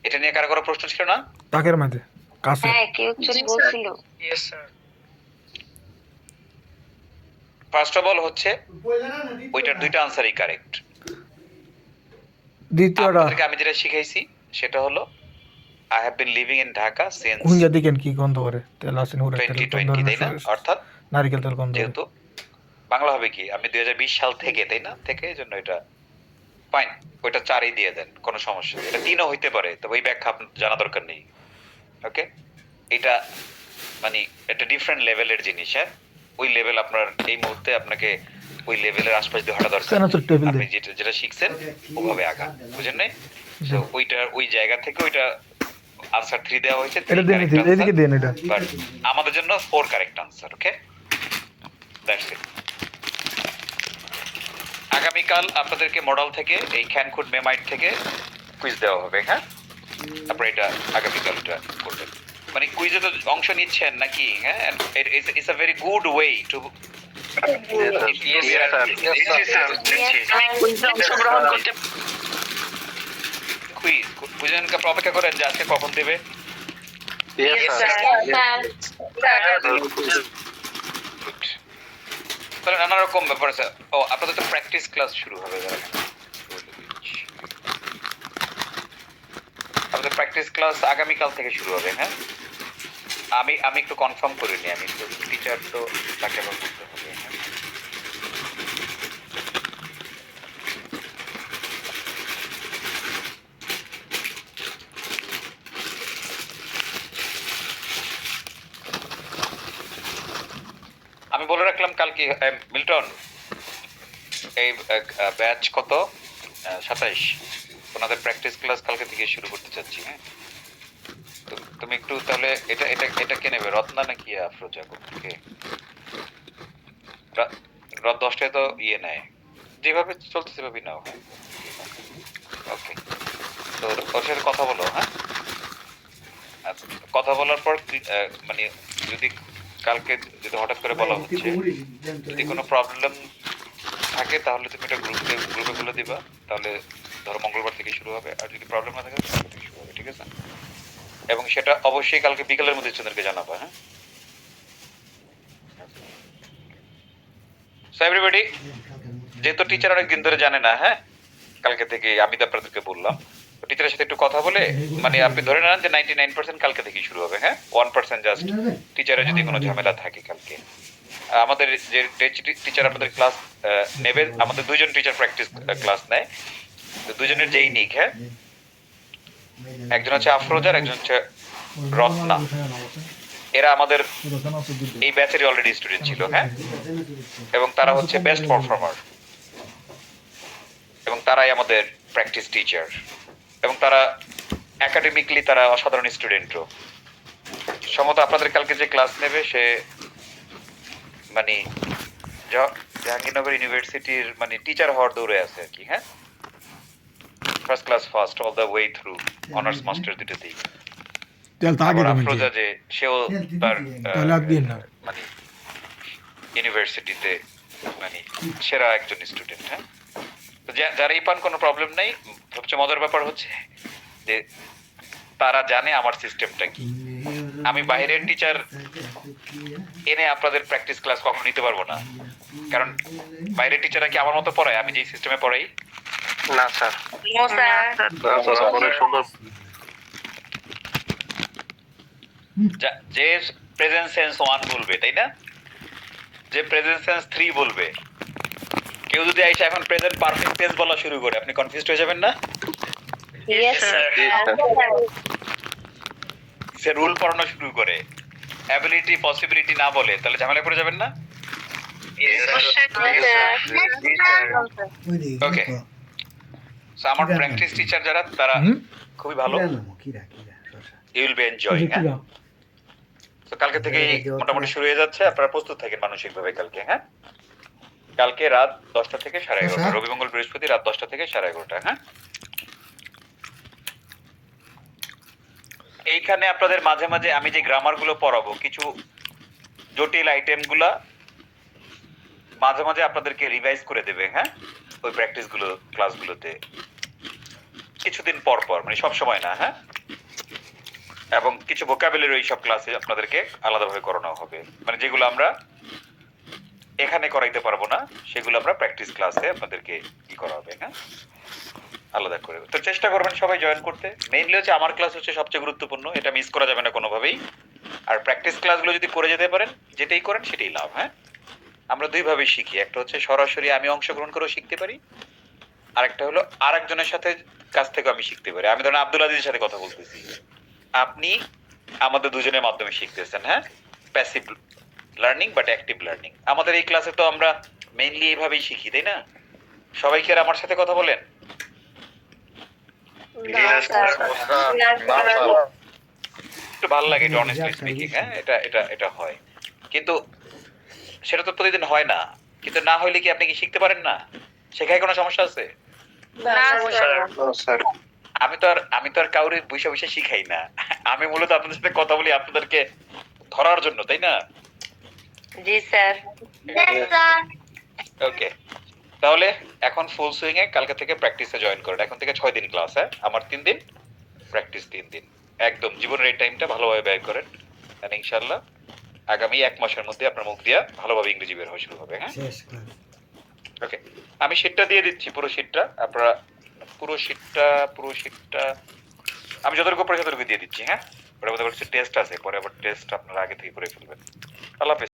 Speaker 2: এটা নিয়ে কারো কোনো প্রশ্ন ছিল না?
Speaker 10: তাকের মাঝে কাছে
Speaker 8: হ্যাঁ কেউ একজন বলছিল
Speaker 3: Yes, sir.
Speaker 2: First of all হচ্ছে ওইটার দুইটা আনসারই কারেক্ট।
Speaker 10: দ্বিতীয়টা
Speaker 2: আপনাদেরকে আমি যেটা শিখাইছি সেটা হলো I have been living in Dhaka since
Speaker 10: হুঞ্জা দিকেন কি গন্ধ করে তেল আসেন হুরে তেল
Speaker 2: 2020, তাই না? অর্থাৎ
Speaker 10: নারকেল তেল গন্ধ করে।
Speaker 2: যেহেতু বাংলা হবে কি, আমি 2020 সাল থেকে, তাই না? থেকে, এই জন্য এটা ফাইন, ওইটা 4ই দিয়ে দেন, কোনো সমস্যা নেই। এটা 3ও হইতে পারে, তবে ওই ব্যাখ্যা আপনার জানা দরকার নেই। ওকে, এটা মানে একটা ডিফারেন্ট লেভেলের জিনিস, হ্যাঁ? ওই লেভেল আপনার এই মুহূর্তে আপনাকে ওই লেভেলের আশপাশ দিয়ে হাঁটা দরকার।
Speaker 10: কেন তো টেবিল
Speaker 2: আপনি
Speaker 10: দেয়?
Speaker 2: যেটা শিখছেন ওভাবে আগান, বুঝেন নাই? তো ওইটা ওই জায়গা থেকে ওইটা আনসার 3 দেওয়া হয়েছে,
Speaker 9: এটা দেন, এদিকে দেন এটা।
Speaker 2: বাট আমাদের জন্য 4 correct answer. Okay, that's it. আগামীকাল আপনাদেরকে মডেল থেকে এই ক্যান কুড মেমাইট থেকে কুইজ দেওয়া হবে। হ্যাঁ, আপনারা এটা আগামীকাল এটা করবেন। মানে কুইজে তো অংশ নিচ্ছেন নাকি? হ্যাঁ, it's a very good way to
Speaker 3: অংশগ্রহণ করতে
Speaker 2: কুইজের অপেক্ষা করেন যে আজকে কখন দেবে। তাহলে নানা রকম ব্যাপার আছে। ও, আপনাদের তো প্র্যাকটিস ক্লাস শুরু হবে। আপনাদের প্র্যাকটিস ক্লাস আগামীকাল থেকে শুরু হবে। হ্যাঁ, আমি একটু কনফার্ম করে নিই। আমি তো টিচার তো তাকে আবার বলতে হবে। হ্যাঁ, আমি বলে রাখলাম কালকে মিল্টন এই ব্যাচ কত 27 ওনাদের প্র্যাকটিস ক্লাস কালকে থেকে শুরু করতে চাচ্ছি। হ্যাঁ, তুমি একটু তাহলে এটা এটা এটা কে নেবে, রত্না নাকি আফরোজা? থেকে রাত 10টায় তো ইয়ে নেয়, যেভাবে চলছে সেভাবেই নাও। হ্যাঁ, ওকে, তো ওর সাথে কথা বলো। হ্যাঁ, কথা বলার পর মানে যদি কালকে যদি হঠাৎ করে বলা হচ্ছে যদি কোনো প্রবলেম থাকে তাহলে তুমি এটা গ্রুপে বলে দিবা। তাহলে ধরো মঙ্গলবার থেকে শুরু হবে, আর যদি প্রবলেম না থাকে তাহলে থেকে শুরু হবে। ঠিক আছে, এবং সেটা অবশ্যই কালকে বিকেলের মধ্যে তোমাদেরকে জানাবো। হ্যাঁ, সো এভরিবডি, যেহেতু টিচার অনেকদিন ধরে জানে না, হ্যাঁ, কালকে থেকে আমি তো আপনাদেরকে বললাম, টিচারের সাথে একটু কথা বলে মানে আপনি ধরে নেন যে 99% কালকে থেকেই শুরু হবে। হ্যাঁ, 1% জাস্ট টিচারের যদি কোনো ঝামেলা থাকে কালকে। আমাদের যে টিচার আপনাদের ক্লাস নেবে, আমাদের দুইজন টিচার প্র্যাকটিস ক্লাস নেয়, তো দুজনের যেই নিক। হ্যাঁ, একজন হচ্ছে আফরোজার, একজন হচ্ছে রত্না। এরা আমাদের এই ব্যাচেরই অলরেডি স্টুডেন্ট ছিল। হ্যাঁ, এবং তারা হচ্ছে বেস্ট পারফর্মার, এবং তারাই আমাদের প্র্যাকটিস টিচার, এবং তারা একাডেমিকলি তারা অসাধারণ স্টুডেন্টও। সম্ভবত আপনাদের কালকে যে ক্লাস নেবে সে মানে জাহাঙ্গীরনগর ইউনিভার্সিটির মানে টিচার হওয়ার দৌড়ে আছে আর কি। হ্যাঁ, first class first all the way through, honours master দুটোতেই। আফরোজা যে সেও তার মানে ইউনিভার্সিটিতে মানে সেরা একজন স্টুডেন্ট। হ্যাঁ, তো যারাই পান কোনো প্রবলেম নেই। সবচেয়ে মজার ব্যাপার হচ্ছে যে তারা জানে আমার সিস্টেমটা কি। আমি বাইরের টিচার এনে আপনাদের প্র্যাকটিস ক্লাস কখনো নিতে পারবো না, কারণ বাইরের টিচাররা কি আমার মতো পড়ায় আমি যে সিস্টেমে পড়াই?
Speaker 4: না স্যার,
Speaker 2: যে প্রেজেন্ট সেন্স 1 বলবে, তাই না, যে প্রেজেন্ট সেন্স 3 বলবে, কেউ যদি আইসা এখন প্রেজেন্ট পারফেক্ট টেন্স বলা শুরু করে আপনি কনফিউজড হয়ে যাবেন না? সে রুল পড়ানো শুরু করে, অ্যাবিলিটি পসিবিলিটি না বলে, তাহলে ঝামেলা পড়ে যাবেন না? ওকে, সো আমার প্র্যাকটিস টিচার যারা তারা খুবই ভালো, ইউ উইল বি এনজয়িং। তো কালকে থেকে মোটামুটি শুরু হয়ে যাচ্ছে, আপনারা প্রস্তুত থাকেন মানসিকভাবে কালকে। হ্যাঁ, কালকে রাত 10টা থেকে 11:30, রবি মঙ্গল বৃহস্পতি রাত 10টা থেকে 11:30। হ্যাঁ, এইখানে আপনাদের মাঝে মাঝে আমি যে গ্রামার গুলো পড়াবো, কিছু জটিল আইটেম গুলা মাঝে মাঝে আপনাদেরকে রিভাইজ করে দেবে। হ্যাঁ, ওই প্র্যাকটিস গুলো ক্লাসগুলোতে কিছুদিন পর পর, মানে সব সময় না। হ্যাঁ, এবং কিছু ভোকাবুলারি ওই সব ক্লাসে আপনাদেরকে আলাদাভাবে করানো হবে, মানে যেগুলো আমরা এখানে করাইতে পারবো না সেগুলো আমরা প্র্যাকটিস ক্লাসে আপনাদেরকে কি করা হবে। হ্যাঁ, আলাদা করে। তো চেষ্টা করবেন সবাই জয়েন করতে। মেইনলি হচ্ছে আমার ক্লাস হচ্ছে সবচেয়ে গুরুত্বপূর্ণ, এটা মিস করা যাবে না কোনোভাবেই। আর প্র্যাকটিস ক্লাসগুলো যদি করে যেতে পারেন, যেটাই করেন সেটাই লাভ। হ্যাঁ, আমরা দুইভাবে শিখি, একটা হচ্ছে সরাসরি আমি অংশগ্রহণ করেও শিখতে পারি, আরেকটা হলো আরেকজনের সাথে কাছ থেকে আমি শিখতে পারি। আমি ধরেন আব্দুল আজিজের সাথে কথা বলতেছি, আপনি আমাদের দুজনের মাধ্যমে শিখতেছেন। হ্যাঁ, passive learning but active learning. আমাদের এই ক্লাসে তো আমরা মেইনলি এইভাবেই শিখি, তাই না? সবাই কি আর আমার সাথে কথা বলেন? একটু ভালো লাগে, এটা অনেস্টলি স্পিকিং, হ্যাঁ এটা এটা এটা হয়, কিন্তু সেটা তো প্রতিদিন হয় না। কিন্তু না হইলে কি আপনি কি শিখতে পারেন না? শেখায় কোনো সমস্যা আছে?
Speaker 1: না স্যার।
Speaker 4: স্যার
Speaker 2: আমি তো আর কাউরে বসে বসে শিখাই না। আমি মূলত আপনাদের সাথে কথা বলি আপনাদেরকে ধরার জন্য, তাই না?
Speaker 8: জি স্যার।
Speaker 2: ওকে, তাহলে এখন ফুল সুইং এ কালকে থেকে প্র্যাকটিসে জয়েন করেন। এখন থেকে 6 দিন ক্লাস, হ্যাঁ আমার 3 দিন প্র্যাকটিস 3 দিন, একদম জীবনের এই টাইমটা ভালোভাবে ব্যয় করেন, আর ইনশাআল্লাহ আগামী 1 মাসের মধ্যে আপনার মুখ দিয়া ভালোভাবে ইংরেজি বের হওয়া শুরু হবে। হ্যাঁ ওকে, আমি শীটটা দিয়ে দিচ্ছি, পুরো শীটটা আপনারা, পুরো শীটটা আমি যতটুকু পড়ে ততটুকু দিয়ে দিচ্ছি। হ্যাঁ ওটার মধ্যে কিছু টেস্ট আছে, পরে আবার টেস্ট আপনারা আগে থেকে করে ফেলবেন। আল্লাহ হাফেজ।